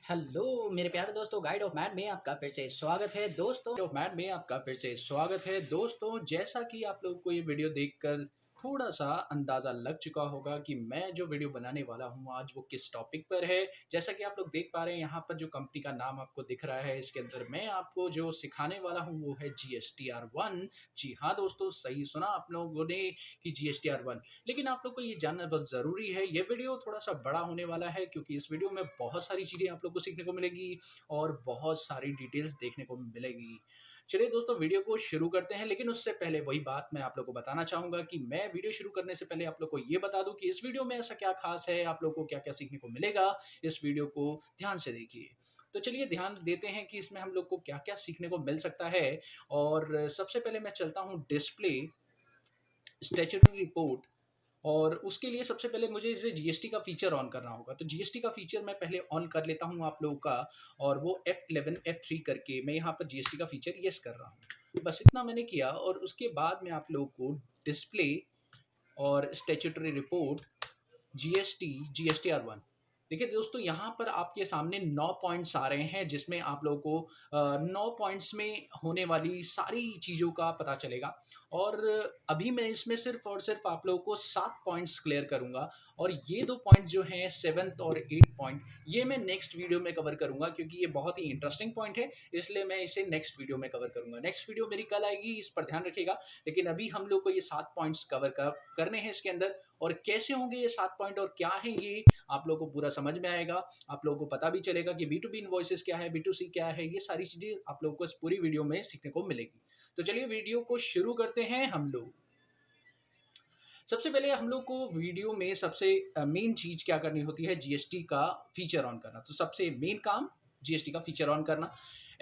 Hello मेरे प्यारे दोस्तों, गाइड ऑफ मैड में आपका फिर से स्वागत है दोस्तों। जैसा कि आप लोग को ये वीडियो देखकर थोड़ा सा अंदाज़ा लग चुका होगा कि मैं जो वीडियो बनाने वाला हूँ आज वो किस टॉपिक पर है। जैसा कि आप लोग देख पा रहे हैं यहाँ पर जो कंपनी का नाम आपको दिख रहा है, इसके अंदर मैं आपको जो सिखाने वाला हूँ वो है GSTR1। जी हाँ दोस्तों, सही सुना आप लोगों ने कि GSTR1। लेकिन आप लोग को ये जानना बहुत ज़रूरी है, ये वीडियो थोड़ा सा बड़ा होने वाला है क्योंकि इस वीडियो में बहुत सारी चीज़ें आप लोग को सीखने को मिलेगी और बहुत सारी डिटेल्स देखने को मिलेगी। चलिए दोस्तों, वीडियो को शुरू करते हैं। लेकिन उससे पहले वही बात मैं आप लोग को बताना चाहूँगा कि मैं वीडियो शुरू करने से पहले आप लोग को ये बता दूँ कि इस वीडियो में ऐसा क्या खास है, आप लोग को क्या-क्या सीखने को मिलेगा। इस वीडियो को ध्यान से देखिए। तो चलिए ध्यान देते हैं कि इसमें हम लोग को क्या-क्या सीखने को मिल सकता है। और सबसे पहले मैं चलता हूँ डिस्प्ले, स्टैट्यूटरी रिपोर्ट। और उसके लिए सबसे पहले मुझे इसे जीएसटी का फीचर ऑन करना होगा। तो जीएसटी का फीचर मैं पहले ऑन कर लेता हूँ आप लोगों का, और वो F11 F3 करके मैं यहाँ पर जीएसटी का फीचर यस कर रहा हूँ। बस इतना मैंने किया और उसके बाद मैं आप लोगों को डिस्प्ले और स्टैट्यूटरी रिपोर्ट GSTR1। देखिए दोस्तों, यहाँ पर आपके सामने 9 पॉइंट्स आ रहे हैं जिसमें आप लोगों को 9 पॉइंट्स में होने वाली सारी चीज़ों का पता चलेगा। और अभी मैं इसमें सिर्फ और सिर्फ आप लोगों को 7 पॉइंट्स क्लियर करूँगा। और ये 2 पॉइंट्स जो हैं 7th और 8th पॉइंट, ये मैं नेक्स्ट वीडियो में कवर करूँगा क्योंकि ये बहुत ही इंटरेस्टिंग पॉइंट है, इसलिए मैं इसे नेक्स्ट वीडियो में कवर करूँगा। नेक्स्ट वीडियो मेरी कल आएगी, इस पर ध्यान रखिएगा। लेकिन अभी हम लोग को ये 7 पॉइंट्स कवर करने हैं इसके अंदर। और कैसे होंगे ये 7 पॉइंट और क्या है ये आप लोगों को पूरा समझ में आएगा। आप लोगों को पता भी चलेगा कि B2B इनवॉइसेस क्या है, B2C क्या है। ये सारी चीज़ें आप लोगों को इस पूरी वीडियो में सीखने को मिलेगी। तो चलिए वीडियो को शुरू करते हैं हम लोग। सबसे पहले हम लोग को वीडियो में सबसे मेन चीज़ क्या करनी होती है, जीएसटी का फीचर ऑन करना। तो सबसे मेन काम जीएसटी का फीचर ऑन करना।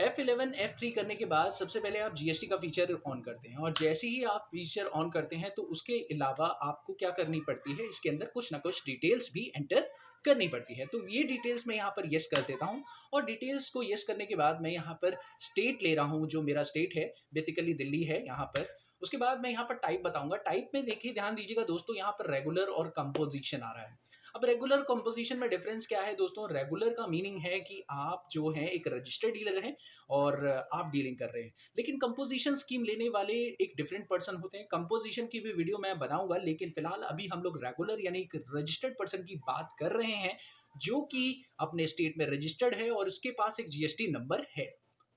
F11 F3 करने के बाद सबसे पहले आप जीएसटी का फीचर ऑन करते हैं। और जैसे ही आप फीचर ऑन करते हैं तो उसके अलावा आपको क्या करनी पड़ती है, इसके अंदर कुछ ना कुछ डिटेल्स भी एंटर करनी पड़ती है। तो ये डिटेल्स मैं यहाँ पर यस कर देता हूँ। और डिटेल्स को यस करने के बाद मैं यहाँ पर स्टेट ले रहा हूँ, जो मेरा स्टेट है बेसिकली दिल्ली है यहाँ पर। उसके बाद मैं यहाँ पर टाइप बताऊंगा। टाइप में देखिए, ध्यान दीजिएगा दोस्तों, यहाँ पर रेगुलर और कंपोजिशन आ रहा है। अब रेगुलर कंपोजिशन में डिफरेंस क्या है दोस्तों? रेगुलर का मीनिंग है कि आप जो हैं एक रजिस्टर्ड डीलर हैं और आप डीलिंग कर रहे हैं। लेकिन कंपोजिशन स्कीम लेने वाले एक डिफरेंट पर्सन होते हैं। कंपोजिशन की भी वीडियो मैं बनाऊंगा, लेकिन फिलहाल अभी हम लोग रेगुलर यानी एक रजिस्टर्ड पर्सन की बात कर रहे हैं, जो कि अपने स्टेट में रजिस्टर्ड है और उसके पास एक जीएसटी नंबर है।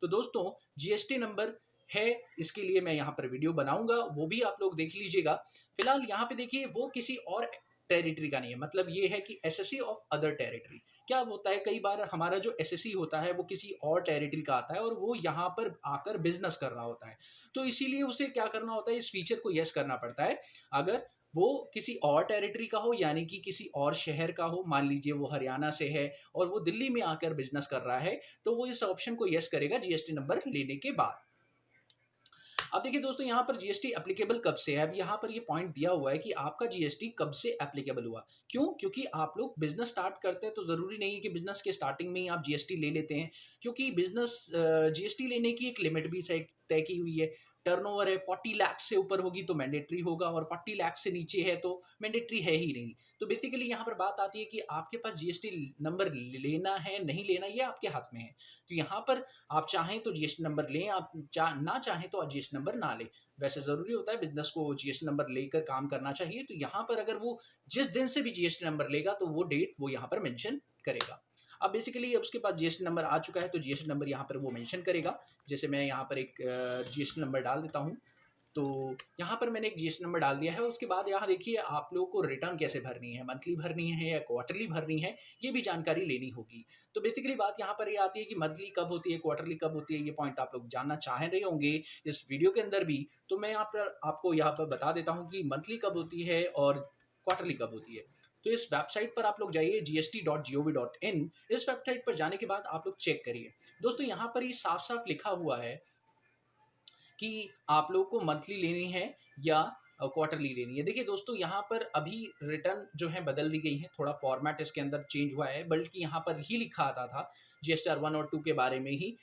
तो दोस्तों, जीएसटी नंबर है, इसके लिए मैं यहाँ पर वीडियो बनाऊंगा, वो भी आप लोग देख लीजिएगा। फिलहाल यहाँ पे देखिए, वो किसी और टेरिटरी का नहीं है। मतलब ये है कि एसएससी ऑफ अदर टेरिटरी। क्या होता है, कई बार हमारा जो एसएससी होता है वो किसी और टेरिटरी का आता है और वो यहाँ पर आकर बिजनेस कर रहा होता है। तो इसीलिए उसे क्या करना होता है, इस फीचर को यस करना पड़ता है। अगर वो किसी और टेरिटरी का हो, यानी कि किसी और शहर का हो, मान लीजिए वो हरियाणा से है और वो दिल्ली में आकर बिजनेस कर रहा है, तो वो इस ऑप्शन को यस करेगा जीएसटी नंबर लेने के बाद। अब देखिए दोस्तों, यहाँ पर जीएसटी एप्लीकेबल कब से है। अब यहाँ पर ये पॉइंट दिया हुआ है कि आपका जीएसटी कब से एप्लीकेबल हुआ। क्यों? क्योंकि आप लोग बिजनेस स्टार्ट करते हैं तो ज़रूरी नहीं है कि बिजनेस के स्टार्टिंग में ही आप जीएसटी ले लेते हैं। क्योंकि बिजनेस जीएसटी लेने की एक लिमिट भी तय की हुई है। टर्नओवर है 40 लाख से ऊपर होगी तो मैंडेटरी होगा, और 40 लाख से नीचे है तो मैंडेटरी है ही नहीं। तो बेसिकली यहाँ पर बात आती है कि आपके पास जीएसटी नंबर लेना है नहीं लेना, ये आपके हाथ में है। तो यहाँ पर आप चाहें तो जीएसटी नंबर लें, आप ना चाहें तो जीएसटी नंबर ना लें। वैसे ज़रूरी होता है बिजनेस को जीएसटी नंबर लेकर काम करना चाहिए। तो यहाँ पर अगर वो जिस दिन से भी जीएसटी नंबर लेगा तो वो डेट वो यहाँ पर मेंशन करेगा। अब बेसिकली उसके पास जीएसटी नंबर आ चुका है तो जीएसटी नंबर यहाँ पर वो मेंशन करेगा। जैसे मैं यहाँ पर एक जीएसटी नंबर डाल देता हूँ। तो यहाँ पर मैंने एक जीएसटी नंबर डाल दिया है। उसके बाद यहाँ देखिए, आप लोगों को रिटर्न कैसे भरनी है, मंथली भरनी है या क्वार्टरली भरनी है, ये भी जानकारी लेनी होगी। तो बेसिकली बात यहाँ पर ये आती है कि मंथली कब होती है, क्वार्टरली कब होती है, ये पॉइंट आप लोग जानना चाह रहे होंगे इस वीडियो के अंदर भी। तो मैं यहाँ पर आपको यहाँ पर बता देता हूँ कि मंथली कब होती है और क्वार्टरली कब होती है। तो इस वेबसाइट पर आप लोग जाइए, gst.gov.in। इस वेबसाइट पर जाने के बाद आप लोग चेक करिए दोस्तों, यहाँ पर ही साफ साफ लिखा हुआ है कि आप लोगों को मंथली लेनी है या क्वार्टरली लेनी है। देखिए दोस्तों, यहाँ पर अभी रिटर्न जो है बदल दी गई है, थोड़ा फॉर्मेट इसके अंदर चेंज हुआ है, बल्कि यहाँ पर ही लिखा आता था GSTR1 और 2 के बारे में ही।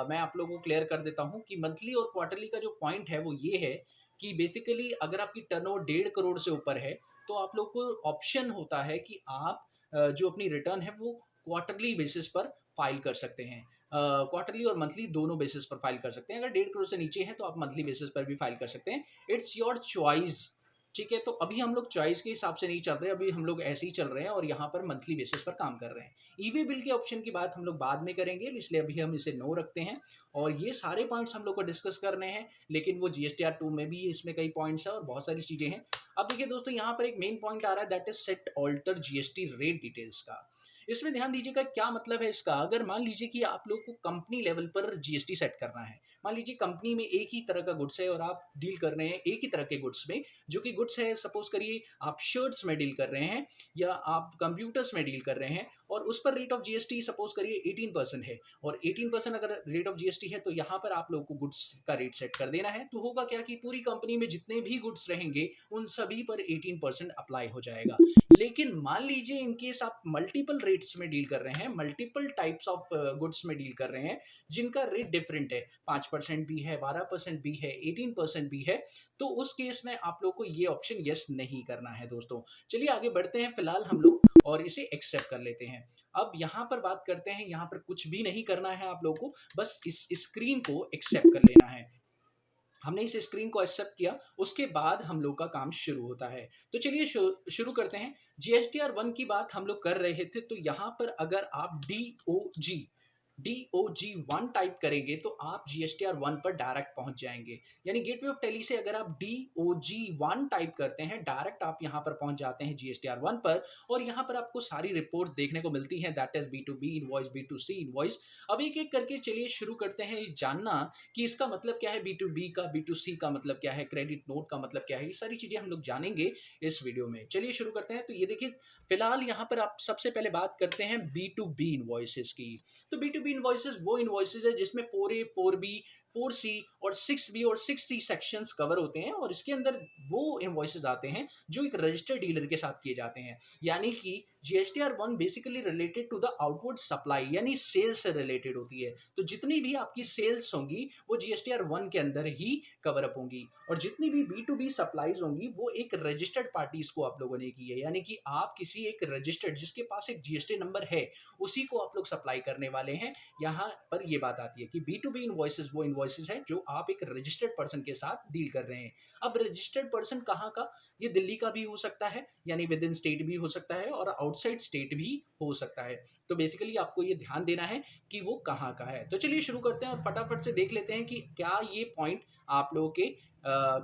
मैं आप लोगों को क्लियर कर देता हूँ कि मंथली और क्वार्टरली का जो पॉइंट है वो ये है कि बेसिकली अगर आपकी टर्नओवर 1.5 करोड़ से ऊपर है तो आप लोग को ऑप्शन होता है कि आप जो अपनी रिटर्न है वो क्वार्टरली बेसिस पर फाइल कर सकते हैं। क्वार्टरली और मंथली दोनों बेसिस पर फाइल कर सकते हैं। अगर 1.5 करोड़ से नीचे है तो आप मंथली बेसिस पर भी फाइल कर सकते हैं। It's your choice. ठीक है, तो अभी हम लोग चॉइस के हिसाब से नहीं चल रहे, अभी हम लोग ऐसे ही चल रहे हैं और यहाँ पर मंथली बेसिस पर काम कर रहे हैं। ईवी बिल के ऑप्शन की बात हम लोग बाद में करेंगे, इसलिए अभी हम इसे नो रखते हैं। और ये सारे पॉइंट्स हम लोग को डिस्कस करने हैं, लेकिन वो GSTR 2 में भी इसमें कई पॉइंट्स हैं और बहुत सारी चीज़ें हैं। अब देखिए दोस्तों, यहाँ पर एक मेन पॉइंट आ रहा है, that is set alter GST rate details का। इसमें ध्यान दीजिएगा क्या मतलब है इसका। अगर मान लीजिए कि आप लोग को कंपनी लेवल पर GST सेट करना है, मान लीजिए कंपनी में एक ही तरह का गुड्स है और आप डील कर रहे हैं एक ही तरह के गुड्स में, जो कि गुड्स है, सपोज करिए आप शर्ट्स में डील कर रहे हैं या आप कंप्यूटर्स में डील कर रहे हैं, और उस पर रेट ऑफ GST सपोज करिए 18% है, और 18% अगर रेट ऑफ GST है तो यहाँ पर आप लोग को गुड्स का रेट सेट कर देना है। तो होगा क्या कि पूरी कंपनी में जितने भी गुड्स रहेंगे उन सभी पर 18% अप्लाई हो जाएगा। लेकिन मान लीजिए इन केस आप मल्टीपल रेट्स में डील कर रहे हैं, मल्टीपल टाइप्स ऑफ गुड्स में डील कर रहे हैं जिनका रेट डिफरेंट है, 5% भी है, 12% भी है, 18% भी है, तो उस केस में आप लोग को ये ऑप्शन यस नहीं करना है दोस्तों। चलिए आगे बढ़ते हैं, फिलहाल हम लोग और इसे एक्सेप्ट कर लेते हैं। अब यहाँ पर बात करते हैं, यहाँ पर कुछ भी नहीं करना है आप लोगों को, बस इस स्क्रीन को एक्सेप्ट कर लेना है। हमने इस स्क्रीन को एक्सेप्ट किया, उसके बाद हम लोग का काम शुरू होता है। तो चलिए शुरू करते हैं। GSTR 1 की बात हम लोग कर रहे थे, तो यहाँ पर अगर आप DOG 1 टाइप करेंगे तो आप GSTR 1 पर डायरेक्ट पहुंच जाएंगे। यानी गेटवे ऑफ टेली से अगर आप DOG 1 टाइप करते हैं, डायरेक्ट आप यहाँ पर पहुंच जाते हैं GSTR 1 पर, और यहाँ पर आपको सारी रिपोर्ट देखने को मिलती है, that is B2B invoice, B2C invoice. अब एक एक करके चलिए शुरू करते हैं जानना कि इसका मतलब क्या है, B2B का, B2C का मतलब क्या है, क्रेडिट नोट का मतलब क्या है, ये सारी चीजें हम लोग जानेंगे इस वीडियो में। चलिए शुरू करते हैं। तो ये देखिए, फिलहाल यहाँ पर आप सबसे पहले बात करते हैं B2B इनवॉइसेस की। तो B2B इनवॉइसेस वो इनवॉइसेस है जिसमें 4A, 4B, 4C और 6B और 6C सेक्शंस कवर होते हैं, और इसके अंदर वो इनवॉइसेस आते हैं जो एक रजिस्टर्ड डीलर के साथ किए जाते हैं। यानी कि GSTR 1 basically related to the outward supply, यानी सेल्स से रिलेटेड होती है। तो जितनी भी आपकी सेल्स होंगी वो GSTR 1 के अंदर ही कवर अप होंगी, और जितनी भी B2B सप्लाईज होंगी वो एक रजिस्टर्ड पार्टीज को आप लोगों ने की है। यानी कि आप किसी एक रजिस्टर्ड, जिसके पास एक GST नंबर है, उसी को आप लोग सप्लाई करने वाले हैं। यहाँ पर ये बात आती है कि B2B इनवॉइसेस वो इनवॉइसेस हैं जो आप एक रजिस्टर्ड पर्सन के साथ डील कर रहे हैं। अब रजिस्टर्ड पर्सन कहाँ का, ये दिल्ली का भी हो सकता है, यानी विद इन स्टेट भी हो सकता है, और आउटसाइड स्टेट भी हो सकता है। तो बेसिकली आपको ये ध्यान देना है कि वो कहाँ का है। तो चलिए शुरू करते हैं और फटाफट से देख लेते हैं कि क्या ये पॉइंट आप लोगों के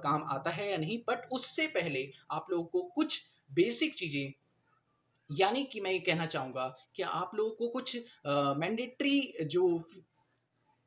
काम आता है या नहीं। बट उससे पहले आप लोगों को कुछ बेसिक चीजें, यानी कि मैं ये कहना चाहूँगा कि आप लोगों को कुछ मैंडेटरी जो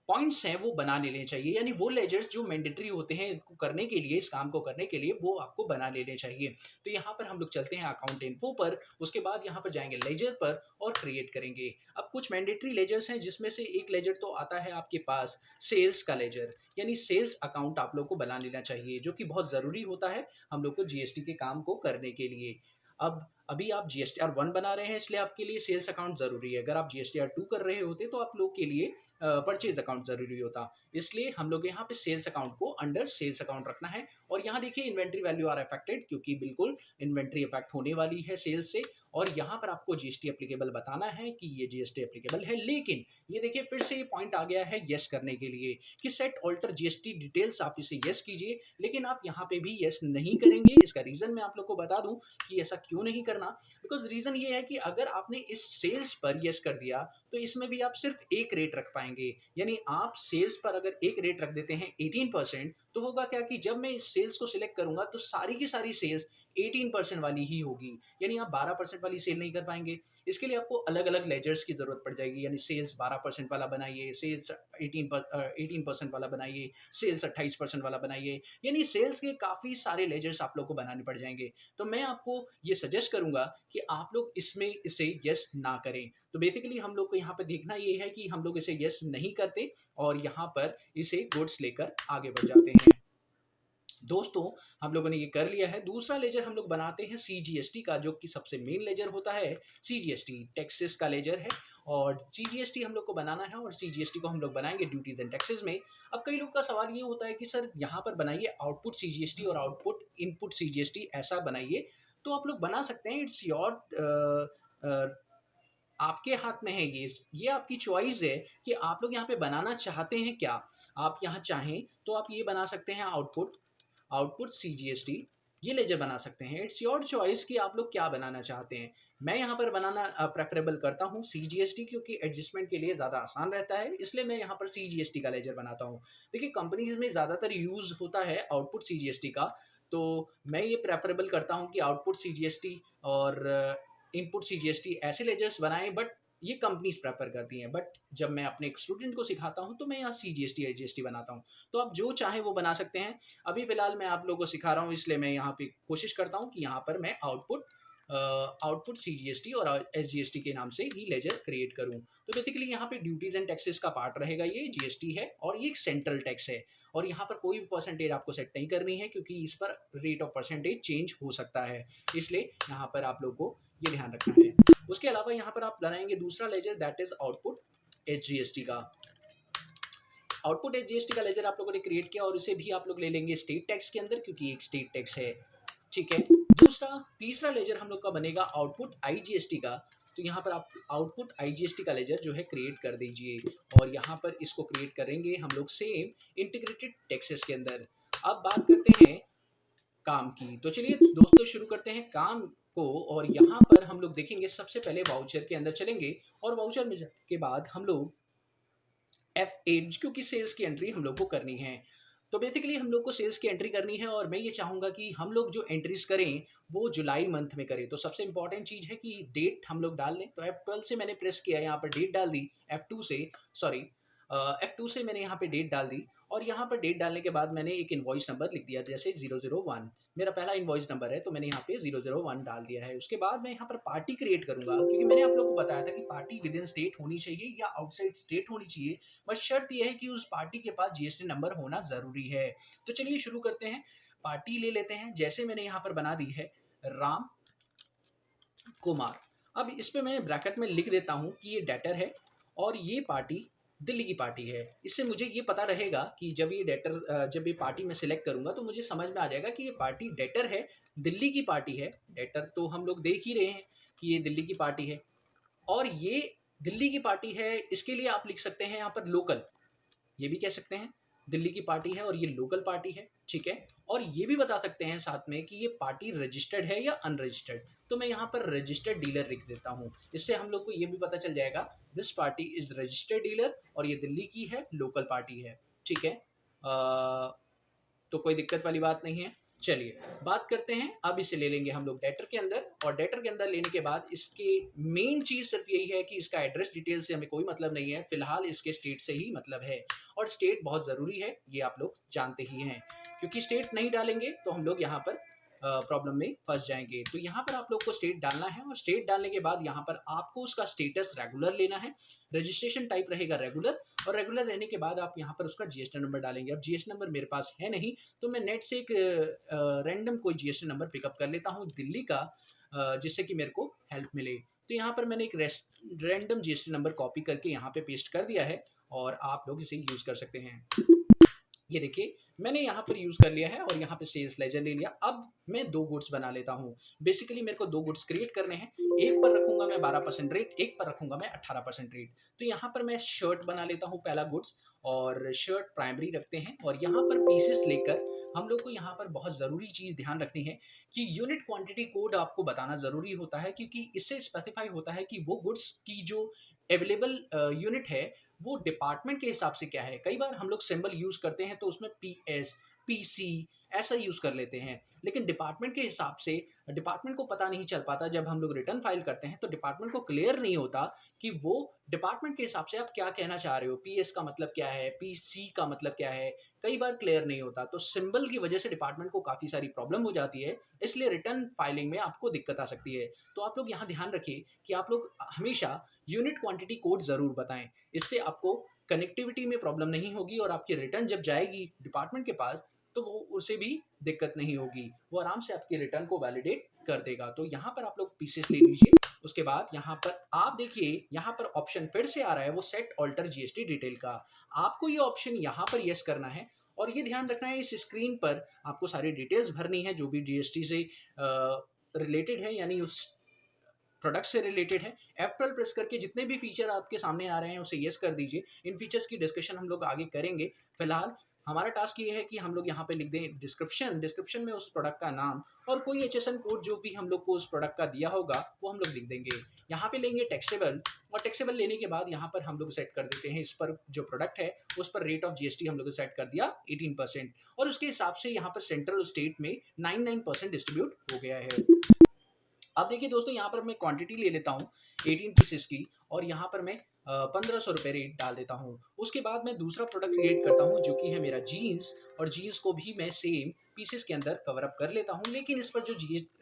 पॉइंट्स हैं वो बना लेने चाहिए, यानी वो लेजर्स जो मैंडेटरी होते हैं करने के लिए, इस काम को करने के लिए, वो आपको बना लेने चाहिए। तो यहाँ पर हम लोग चलते हैं अकाउंट इन्फो पर, उसके बाद यहाँ पर जाएंगे लेजर पर और क्रिएट करेंगे। अब कुछ मैंडेटरी लेजर्स हैं, जिसमें से एक लेजर तो आता है आपके पास सेल्स का लेजर, यानी सेल्स अकाउंट आप लोग को बना लेना चाहिए, जो कि बहुत ज़रूरी होता है हम लोग को GST के काम को करने के लिए। अब अभी आप GSTR 1 बना रहे हैं, इसलिए आपके लिए सेल्स अकाउंट ज़रूरी है। अगर आप GSTR 2 कर रहे होते तो आप लोग के लिए परचेज अकाउंट ज़रूरी होता। इसलिए हम लोग यहाँ पे सेल्स अकाउंट को अंडर सेल्स अकाउंट रखना है। और यहाँ देखिए इन्वेंट्री वैल्यू आर अफेक्टेड, क्योंकि बिल्कुल इन्वेंट्री अफेक्ट होने वाली है सेल्स से, और यहाँ पर आपको GST एप्लीकेबल बताना है कि ये GST एप्लीकेबल है। लेकिन ये देखिए फिर से ये पॉइंट आ गया है यस करने के लिए कि सेट ऑल्टर GST डिटेल्स, आप इसे यस कीजिए। लेकिन आप यहाँ पे भी यस नहीं करेंगे। इसका रीज़न मैं आप लोग को बता दूं कि ऐसा क्यों नहीं करना। बिकॉज रीज़न ये है कि अगर आपने इस सेल्स पर यस कर दिया तो इसमें भी आप सिर्फ एक रेट रख पाएंगे। यानी आप सेल्स पर अगर एक रेट रख देते हैं 18%, तो होगा क्या कि जब मैं इस सेल्स को सिलेक्ट करूंगा तो सारी की सारी सेल्स 18% वाली ही होगी, यानी आप 12% वाली सेल नहीं कर पाएंगे। इसके लिए आपको अलग अलग लेजर्स की जरूरत पड़ जाएगी, यानी सेल्स 12% वाला बनाइए, सेल्स 18% वाला बनाइए, सेल्स 28% वाला बनाइए, यानी सेल्स के काफ़ी सारे लेजर्स आप लोग को बनाने पड़ जाएंगे। तो मैं आपको ये सजेस्ट करूंगा कि आप लोग इसमें इसे यस ना करें। तो बेसिकली हम लोग को यहाँ पे देखना ये है कि हम लोग इसे यस नहीं करते और यहाँ पर इसे गुड्स लेकर आगे बढ़ जाते हैं। दोस्तों, हम लोगों ने ये कर लिया है। दूसरा लेजर हम लोग बनाते हैं CGST का, जो कि सबसे मेन लेजर होता है। CGST टैक्सेस का लेजर है, और CGST हम लोग को बनाना है, और CGST को हम लोग बनाएंगे ड्यूटीज एंड टैक्सेस में। अब कई लोग का सवाल ये होता है कि सर यहाँ पर बनाइए आउटपुट CGST और आउटपुट इनपुट CGST, ऐसा बनाइए। तो आप लोग बना सकते हैं, इट्स योर आपके हाथ में है ये आपकी चॉइस है कि आप लोग यहाँ पे बनाना चाहते हैं क्या। आप यहाँ चाहें तो आप ये बना सकते हैं आउटपुट CGST, ये लेजर बना सकते हैं। इट्स योर चॉइस कि आप लोग क्या बनाना चाहते हैं। मैं यहाँ पर बनाना प्रेफरेबल करता हूँ CGST, क्योंकि एडजस्टमेंट के लिए ज़्यादा आसान रहता है, इसलिए मैं यहाँ पर CGST का लेजर बनाता हूँ। देखिए कंपनीज में ज़्यादातर यूज़ होता है आउटपुट CGST का, तो मैं ये प्रेफरेबल करता हूँ कि आउटपुट CGST और इनपुट CGST ऐसे लेजर्स बनाएं, बट ये कंपनीज प्रेफर करती हैं। बट जब मैं अपने एक स्टूडेंट को सिखाता हूँ तो मैं यहाँ CGST AGST बनाता हूँ। तो आप जो चाहें वो बना सकते हैं। अभी फिलहाल मैं आप लोगों को सिखा रहा हूँ, इसलिए मैं यहाँ पे कोशिश करता हूँ कि यहाँ पर मैं आउटपुट CGST और SGST के नाम से ही लेजर क्रिएट करूँ। तो बेसिकली यहाँ पे ड्यूटीज एंड टैक्सेस का पार्ट रहेगा, ये GST है और ये एक सेंट्रल टैक्स है। और यहाँ पर कोई भी परसेंटेज आपको सेट नहीं करनी है, क्योंकि इस पर रेट ऑफ परसेंटेज चेंज हो सकता है, इसलिए यहाँ पर आप लोग को ये ध्यान रखना है। उसके अलावा यहाँ पर आप बनाएंगे दूसरा ledger, that is output HGST का। आउटपुट HGST का लेजर आप लोगों ने क्रिएट किया और इसे भी आप लोग ले लेंगे स्टेट टैक्स के अंदर, क्योंकि एक स्टेट टैक्स है, ठीक है। तीसरा लेजर हम लोग का बनेगा आउटपुट IGST का। तो यहाँ पर आप आउटपुट IGST का लेजर जो है क्रिएट कर दीजिए, और यहाँ पर इसको क्रिएट करेंगे हम लोग सेम इंटीग्रेटेड टैक्सेस के अंदर। अब बात करते हैं काम की, तो चलिए दोस्तों शुरू करते हैं काम को। और यहाँ पर हम लोग देखेंगे, सबसे पहले वाउचर के अंदर चलेंगे, और वाउचर में के बाद हम लोग F8, क्योंकि सेल्स की एंट्री हम लोग को करनी है। तो बेसिकली हम लोग को सेल्स की एंट्री करनी है, और मैं ये चाहूँगा कि हम लोग जो एंट्रीज करें वो जुलाई मंथ में करें। तो सबसे इंपॉर्टेंट चीज़ है कि डेट हम लोग डाल लें। तो F12 से मैंने प्रेस किया, यहाँ पर डेट डाल दी। F2 से मैंने यहाँ पे डेट डाल दी, और यहाँ पर डेट डालने के बाद मैंने एक इनवॉइस नंबर लिख दिया, जैसे 001 मेरा पहला इनवॉइस नंबर है, तो मैंने यहाँ पे 001 डाल दिया है। उसके बाद मैं यहाँ पर पार्टी क्रिएट करूँगा, क्योंकि मैंने आप लोगों को बताया था कि पार्टी विद इन स्टेट होनी चाहिए या आउटसाइड स्टेट होनी चाहिए, बस शर्त यह है कि उस पार्टी के पास GST नंबर होना ज़रूरी है। तो चलिए शुरू करते हैं। पार्टी ले लेते हैं, जैसे मैंने यहाँ पर बना दी है राम कुमार। अब इस पे मैं ब्रैकेट में लिख देता हूँ कि ये डेटर है और ये पार्टी दिल्ली की पार्टी है। इससे मुझे ये पता रहेगा कि जब ये पार्टी मैं सिलेक्ट करूँगा तो मुझे समझ में आ जाएगा कि ये पार्टी डेटर है, दिल्ली की पार्टी है। डेटर तो हम लोग देख ही रहे हैं कि ये दिल्ली की पार्टी है, और ये दिल्ली की पार्टी है। इसके लिए आप लिख सकते हैं यहाँ पर लोकल, ये भी कह सकते हैं दिल्ली की पार्टी है और ये लोकल पार्टी है, ठीक है। और ये भी बता सकते हैं साथ में कि ये पार्टी रजिस्टर्ड है या अनरजिस्टर्ड। तो मैं यहाँ पर रजिस्टर्ड डीलर लिख देता हूँ, इससे हम लोग को ये भी पता चल जाएगा this party is registered dealer, और ये दिल्ली की है, लोकल पार्टी है, ठीक है। तो कोई दिक्कत वाली बात नहीं है। चलिए बात करते हैं, अब इसे ले लेंगे हम लोग डेटर के अंदर, और डेटर के अंदर लेने के बाद इसके मेन चीज़ सिर्फ यही है कि इसका एड्रेस डिटेल से हमें कोई मतलब नहीं है, फिलहाल इसके स्टेट से ही मतलब है। और स्टेट बहुत ज़रूरी है, ये आप लोग जानते ही हैं, क्योंकि स्टेट नहीं डालेंगे तो हम लोग यहाँ पर प्रॉब्लम में फंस जाएंगे। तो यहाँ पर आप लोग को स्टेट डालना है, और स्टेट डालने के बाद यहाँ पर आपको उसका स्टेटस रेगुलर लेना है। रजिस्ट्रेशन टाइप रहेगा रेगुलर, और रेगुलर रहने के बाद आप यहाँ पर उसका GST नंबर डालेंगे। अब GST नंबर मेरे पास है नहीं, तो मैं नेट से एक रैंडम कोई GST नंबर पिकअप कर लेता हूँ दिल्ली का, जिससे कि मेरे को हेल्प मिले। तो यहाँ पर मैंने एक रैंडम GST नंबर कॉपी करके यहाँ पे पेस्ट कर दिया है, और आप लोग इसे यूज़ कर सकते हैं। ये देखिए मैंने यहाँ पर यूज़ कर लिया है, और यहाँ पे सेल्स लेजर ले लिया। अब मैं 2 गुड्स बना लेता हूँ। बेसिकली मेरे को 2 गुड्स क्रिएट करने हैं, एक पर रखूंगा मैं 12% रेट, एक पर रखूंगा मैं 18% रेट। तो यहाँ पर मैं शर्ट बना लेता हूँ पहला गुड्स, और शर्ट प्राइमरी रखते हैं। और यहाँ पर पीसेस लेकर हम लोग को यहाँ पर बहुत ज़रूरी चीज़ ध्यान रखनी है कि यूनिट क्वांटिटी कोड आपको बताना ज़रूरी होता है, क्योंकि इससे स्पेसिफाई होता है कि वो गुड्स की जो अवेलेबल यूनिट है वो डिपार्टमेंट के हिसाब से क्या है। कई बार हम लोग सिंबल यूज़ करते हैं तो उसमें PS PC ऐसा यूज़ कर लेते हैं, लेकिन डिपार्टमेंट के हिसाब से डिपार्टमेंट को पता नहीं चल पाता। जब हम लोग रिटर्न फाइल करते हैं तो डिपार्टमेंट को क्लियर नहीं होता कि वो डिपार्टमेंट के हिसाब से आप क्या कहना चाह रहे हो, PS का मतलब क्या है, PC का मतलब क्या है, कई बार क्लियर नहीं होता। तो सिंबल की वजह से डिपार्टमेंट को काफ़ी सारी प्रॉब्लम हो जाती है, इसलिए रिटर्न फाइलिंग में आपको दिक्कत आ सकती है। तो आप लोग यहाँ ध्यान रखिए कि आप लोग हमेशा यूनिट क्वांटिटी कोड ज़रूर बताएं, इससे आपको कनेक्टिविटी में प्रॉब्लम नहीं होगी, और आपकी रिटर्न जब जाएगी डिपार्टमेंट के पास तो वो उसे भी दिक्कत नहीं होगी, वो आराम से आपकी रिटर्न को वैलिडेट कर देगा। तो यहाँ पर आप लोग पीसेस ले लीजिए। उसके बाद यहाँ पर आप देखिए, यहाँ पर ऑप्शन फिर से आ रहा है वो सेट ऑल्टर GST डिटेल का। आपको ये ऑप्शन यहाँ पर यस करना है, और ये ध्यान रखना है इस स्क्रीन पर आपको सारी डिटेल्स भरनी है जो भी GST से रिलेटेड है, यानी उस प्रोडक्ट से रिलेटेड है। F12 प्रेस करके जितने भी फीचर आपके सामने आ रहे हैं उसे येस कर दीजिए। इन फीचर्स की डिस्कशन हम लोग आगे करेंगे। फिलहाल हमारा टास्क ये है कि हम लोग यहाँ पे लिख दें डिस्क्रिप्शन में उस प्रोडक्ट का नाम और कोई एचएसएन कोड जो भी हम लोग को उस प्रोडक्ट का दिया होगा वो हम लोग लिख देंगे। यहाँ पे लेंगे टैक्सेबल, और टैक्सेबल लेने के बाद यहाँ पर हम लोग सेट कर देते हैं इस पर जो प्रोडक्ट है उस पर रेट ऑफ जीएसटी हम लोग सेट कर दिया 18%, और उसके हिसाब से यहाँ पर सेंट्रल और स्टेट में 99% डिस्ट्रीब्यूट हो गया है। अब देखिए दोस्तों, यहाँ पर मैं क्वांटिटी ले लेता हूँ 18 पीसेस की, और यहाँ पर मैं 1500 रुपये रेट डाल देता हूँ। उसके बाद मैं दूसरा प्रोडक्ट क्रिएट करता हूँ जो कि है मेरा जीन्स, और जीन्स को भी मैं सेम पीसेस के अंदर कवर अप कर लेता हूँ, लेकिन इस पर जो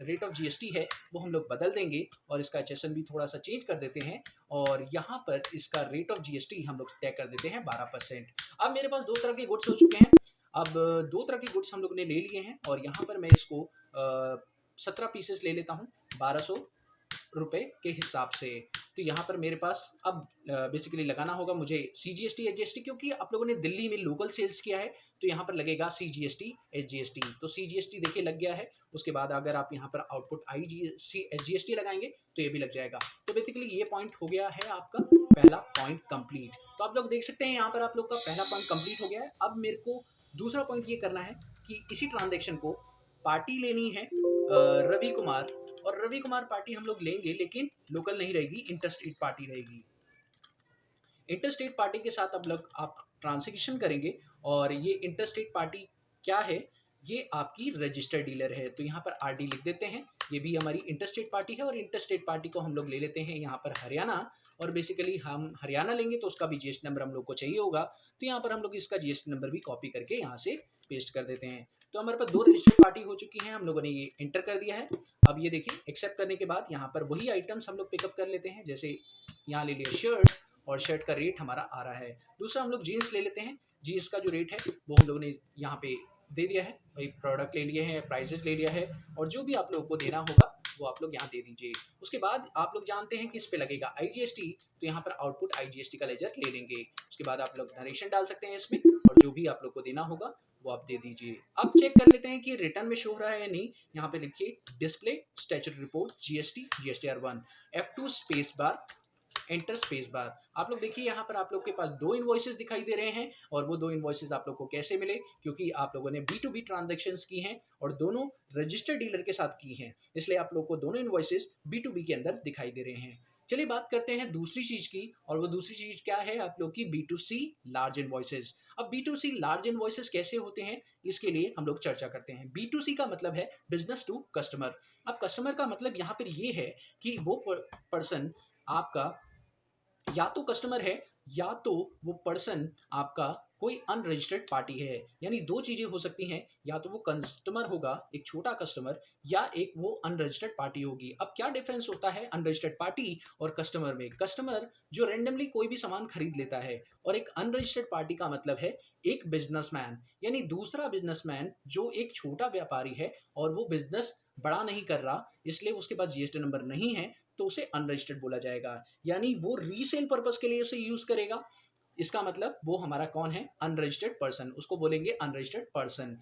रेट ऑफ जीएसटी है वो हम लोग बदल देंगे और इसका एचएसएन भी थोड़ा सा चेंज कर देते हैं, और यहाँ पर इसका रेट ऑफ जीएसटी हम लोग तय कर देते हैं 12%। अब मेरे पास 2 तरह के गुड्स हो चुके हैं। अब 2 तरह के गुड्स हम लोग ने ले लिए हैं, और यहाँ पर मैं इसको 17 पीसेस ले लेता हूँ 1200 रुपये के हिसाब से। तो यहाँ पर मेरे पास अब बेसिकली लगाना होगा मुझे CGST HGST, क्योंकि आप लोगों ने दिल्ली में लोकल सेल्स किया है तो यहाँ पर लगेगा CGST HGST। तो CGST देखिए लग गया है। उसके बाद अगर आप यहाँ पर आउटपुट HGST लगाएंगे तो ये भी लग जाएगा। तो बेसिकली ये पॉइंट हो गया है आपका पहला पॉइंट कंप्लीट। तो आप लोग देख सकते हैं यहाँ पर आप लोग का पहला पॉइंट कंप्लीट हो गया है। अब मेरे को दूसरा पॉइंट ये करना है कि इसी ट्रांजेक्शन को पार्टी लेनी है रवि कुमार, और रवि कुमार पार्टी हम लोग लेंगे लेकिन लोकल नहीं रहेगी, इंटरस्टेट पार्टी रहेगी। इंटरस्टेट पार्टी के साथ अब लोग आप ट्रांसैक्शन करेंगे, और ये इंटरस्टेट पार्टी क्या है, ये आपकी रजिस्टर्ड डीलर है। तो यहाँ पर आरडी लिख देते हैं, ये भी हमारी इंटरस्टेट पार्टी है, और इंटरस्टेट पार्टी को हम लोग ले लेते हैं यहाँ पर हरियाणा, और बेसिकली हम हरियाणा लेंगे तो उसका भी जीएसटी नंबर हम लोग को चाहिए होगा। तो यहाँ पर हम लोग इसका जीएसटी नंबर भी कॉपी करके यहाँ से पेस्ट कर देते हैं। तो हमारे पास 2 रजिस्टर्ड पार्टी हो चुकी हैं, हम लोगों ने ये एंटर कर दिया है। अब ये देखिए एक्सेप्ट करने के बाद यहाँ पर वही आइटम्स हम लोग पिकअप कर लेते हैं। जैसे यहाँ ले लिया शर्ट, और शर्ट का रेट हमारा आ रहा है। दूसरा हम लोग जीन्स ले लेते हैं, जीन्स का जो रेट है वो हम लोगों ने यहाँ पे दे दिया है भाई, प्रोडक्ट ले लिए हैं, प्राइजेस ले लिया है, और जो भी आप लोगों को देना होगा वो आप लोग यहाँ दे दीजिए। उसके बाद आप लोग जानते हैं कि इस पे लगेगा IGST, तो यहाँ पर आउटपुट IGST का लेजर ले लेंगे। उसके बाद आप लोग नरेशन डाल सकते हैं इसमें, और जो भी आप लोग को देना होगा वो आप दे दीजिए। अब चेक कर लेते हैं कि रिटर्न में शो हो रहा है या नहीं। यहाँ पे लिखिए display statutory report GSTR1 F2 space bar enter space bar. आप लोग देखिए यहाँ पर आप लोग के पास 2 इनवॉइसेस दिखाई दे रहे हैं, और वो 2 इनवॉइसेस आप लोग को कैसे मिले, क्योंकि आप लोगों ने B2B ट्रांजैक्शंस की हैं और दोनों रजिस्टर्ड डीलर के साथ की हैं, इसलिए आप लोग को दोनों इनवॉइसेस B2B के अंदर दिखाई दे रहे हैं। चलिए बात करते हैं दूसरी चीज की, और वो दूसरी चीज क्या है आप लोग की B2C लार्ज इनवॉइसेस। अब B2C लार्ज इनवॉइसेस कैसे होते हैं इसके लिए हम लोग चर्चा करते हैं। B2C का मतलब है बिजनेस टू कस्टमर। अब कस्टमर का मतलब यहाँ पर ये है कि वो पर्सन आपका या तो कस्टमर है, या तो वो पर्सन आपका कोई अनरजिस्टर्ड पार्टी है। यानी 2 चीजें हो सकती हैं, या तो वो कस्टमर होगा एक छोटा कस्टमर, या एक वो अनरजिस्टर्ड पार्टी होगी। अब क्या डिफरेंस होता है अनरजिस्टर्ड पार्टी और कस्टमर में? कस्टमर जो रेंडमली कोई भी सामान खरीद लेता है, और एक अनरजिस्टर्ड पार्टी का मतलब है एक बिजनेसमैन, यानी दूसरा बिजनेसमैन जो एक छोटा व्यापारी है और वो बिजनेस बड़ा नहीं कर रहा, इसलिए उसके पास जीएसटी नंबर नहीं है, तो उसे अनरजिस्टर्ड बोला जाएगा। यानी वो रीसेल पर्पस के लिए उसे यूज करेगा, इसका मतलब वो हमारा कौन है, अनरजिस्टर्ड पर्सन, उसको बोलेंगे अनरजिस्टर्ड पर्सन,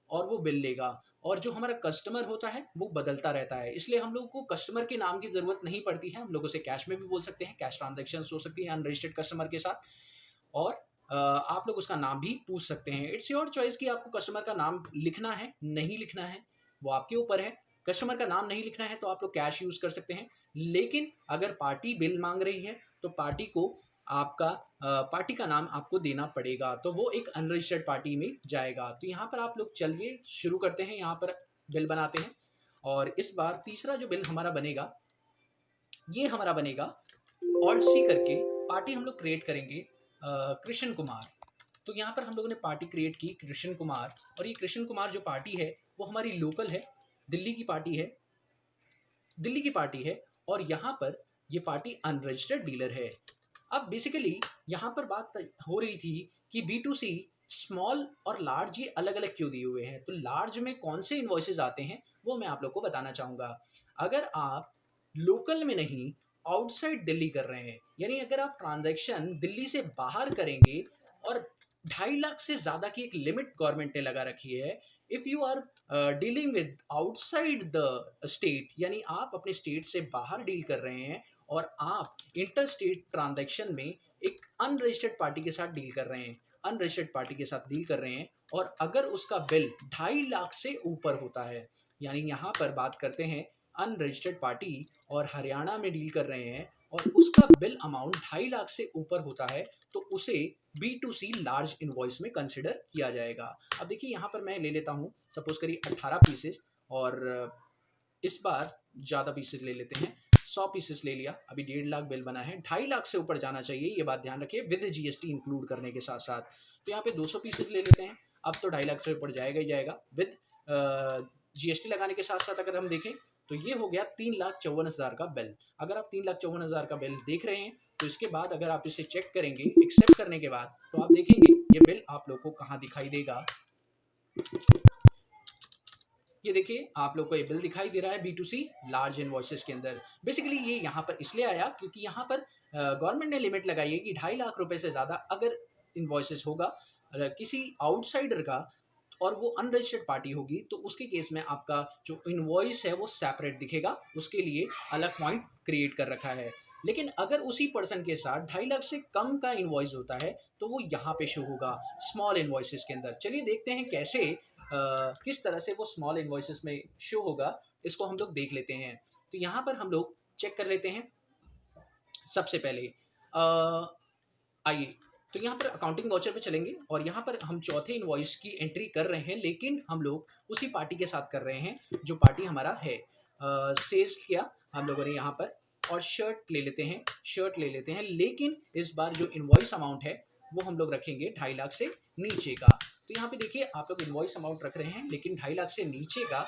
और वो बिल लेगा। और जो हमारा कस्टमर होता है वो बदलता रहता है, इसलिए हम लोग को कस्टमर के नाम की जरूरत नहीं पड़ती है, हम लोग उसे कैश में भी बोल सकते हैं, कैश ट्रांजेक्शन हो सकती है अनरजिस्टर्ड कस्टमर के साथ, और आप लोग उसका नाम भी पूछ सकते हैं। इट्स योर चॉइस कि आपको कस्टमर का नाम लिखना है नहीं लिखना है, वो आपके ऊपर है। कस्टमर का नाम नहीं लिखना है तो आप लोग कैश यूज कर सकते हैं, लेकिन अगर पार्टी बिल मांग रही है तो पार्टी को आपका पार्टी का नाम आपको देना पड़ेगा, तो वो एक अनरजिस्टर्ड पार्टी में जाएगा। तो यहाँ पर आप लोग चलिए शुरू करते हैं, यहाँ पर बिल बनाते हैं, और इस बार तीसरा जो बिल हमारा बनेगा ये हमारा बनेगा और सी करके पार्टी हम लोग क्रिएट करेंगे कृष्ण कुमार। तो यहाँ पर हम लोगों ने पार्टी क्रिएट की कृष्ण कुमार, और ये कृष्ण कुमार जो पार्टी है वो हमारी लोकल है, दिल्ली की पार्टी है, दिल्ली की पार्टी है, और यहाँ पर ये पार्टी अनरजिस्टर्ड डीलर है। अब बेसिकली यहाँ पर बात हो रही थी कि B2C स्मॉल और लार्ज ये अलग अलग क्यों दिए हुए हैं। तो लार्ज में कौन से इनवॉइसेज आते हैं वो मैं आप लोग को बताना चाहूँगा। अगर आप लोकल में नहीं आउटसाइड दिल्ली कर रहे हैं, यानी अगर आप ट्रांजैक्शन दिल्ली से बाहर करेंगे और 2.5 लाख से ज़्यादा की एक लिमिट गवर्नमेंट ने लगा रखी है if you are dealing with outside the state, यानी आप अपने स्टेट से बाहर डील कर रहे हैं और आप इंटर स्टेट ट्रांजैक्शन में एक अनरजिस्टर्ड पार्टी के साथ डील कर रहे हैं, अनरजिस्टर्ड पार्टी के साथ डील कर रहे हैं, और अगर उसका बिल 2.5 लाख से ऊपर होता है, यानी यहाँ पर बात करते हैं अनरजिस्टर्ड पार्टी और हरियाणा में डील कर रहे हैं और उसका बिल अमाउंट 2.5 लाख से ऊपर होता है, तो उसे B2C लार्ज इनवॉइस में कंसिडर किया जाएगा। अब देखिए यहाँ पर मैं ले लेता हूँ, सपोज करिए 18 पीसेस, और इस बार ज़्यादा पीसेस ले लेते हैं, 100 पीसेस ले लिया। अभी 1.5 लाख बिल बना है, 2.5 लाख से ऊपर जाना चाहिए, ये बात ध्यान रखिए, विद GST इंक्लूड करने के साथ साथ। तो यहाँ पे 200 पीसेस ले लेते हैं। अब तो 2.5 लाख से ऊपर जाएगा ही जाएगा विद GST लगाने के साथ साथ। अगर हम देखें तो ये हो गया 3,54,000 का बिल। अगर आप 3,54,000 का बिल देख रहे हैं तो इसके बाद अगर आप इसे चेक करेंगे एक्सेप्ट करने के बाद, तो आप देखेंगे ये बिल आप लोग को कहाँ दिखाई देगा। ये देखिए आप लोग को ये बिल दिखाई दे रहा है B2C लार्ज इनवॉइसेस के अंदर। बेसिकली ये यहाँ पर इसलिए आया क्योंकि यहाँ पर गवर्नमेंट ने लिमिट लगाई है कि 2.5 लाख रुपए से ज़्यादा अगर इनवॉइसेस होगा किसी आउटसाइडर का और वो अनरजिस्टर्ड पार्टी होगी, तो उसके केस में आपका जो इनवॉइस है वो सेपरेट दिखेगा, उसके लिए अलग पॉइंट क्रिएट कर रखा है। लेकिन अगर उसी पर्सन के साथ 2.5 लाख से कम का इनवॉइस होता है तो वो यहाँ पे शो होगा स्मॉल इनवॉइसेस के अंदर। चलिए देखते हैं कैसे किस तरह से वो स्मॉल इनवॉइसेस में शो होगा, इसको हम लोग देख लेते हैं। तो यहाँ पर हम लोग चेक कर लेते हैं। सबसे पहले आइए, तो यहाँ पर अकाउंटिंग वाउचर पे चलेंगे और यहाँ पर हम चौथे इनवॉइस की एंट्री कर रहे हैं, लेकिन हम लोग उसी पार्टी के साथ कर रहे हैं जो पार्टी हमारा है। सेल्स किया हम लोगों ने यहाँ पर, और शर्ट ले लेते हैं, शर्ट ले लेते हैं, लेकिन इस बार जो इनवॉइस अमाउंट है वो हम लोग रखेंगे 2.5 लाख से नीचे का। तो यहाँ पे देखिए आप लोग इनवॉइस अमाउंट रख रहे हैं, लेकिन 2.5 लाख से नीचे का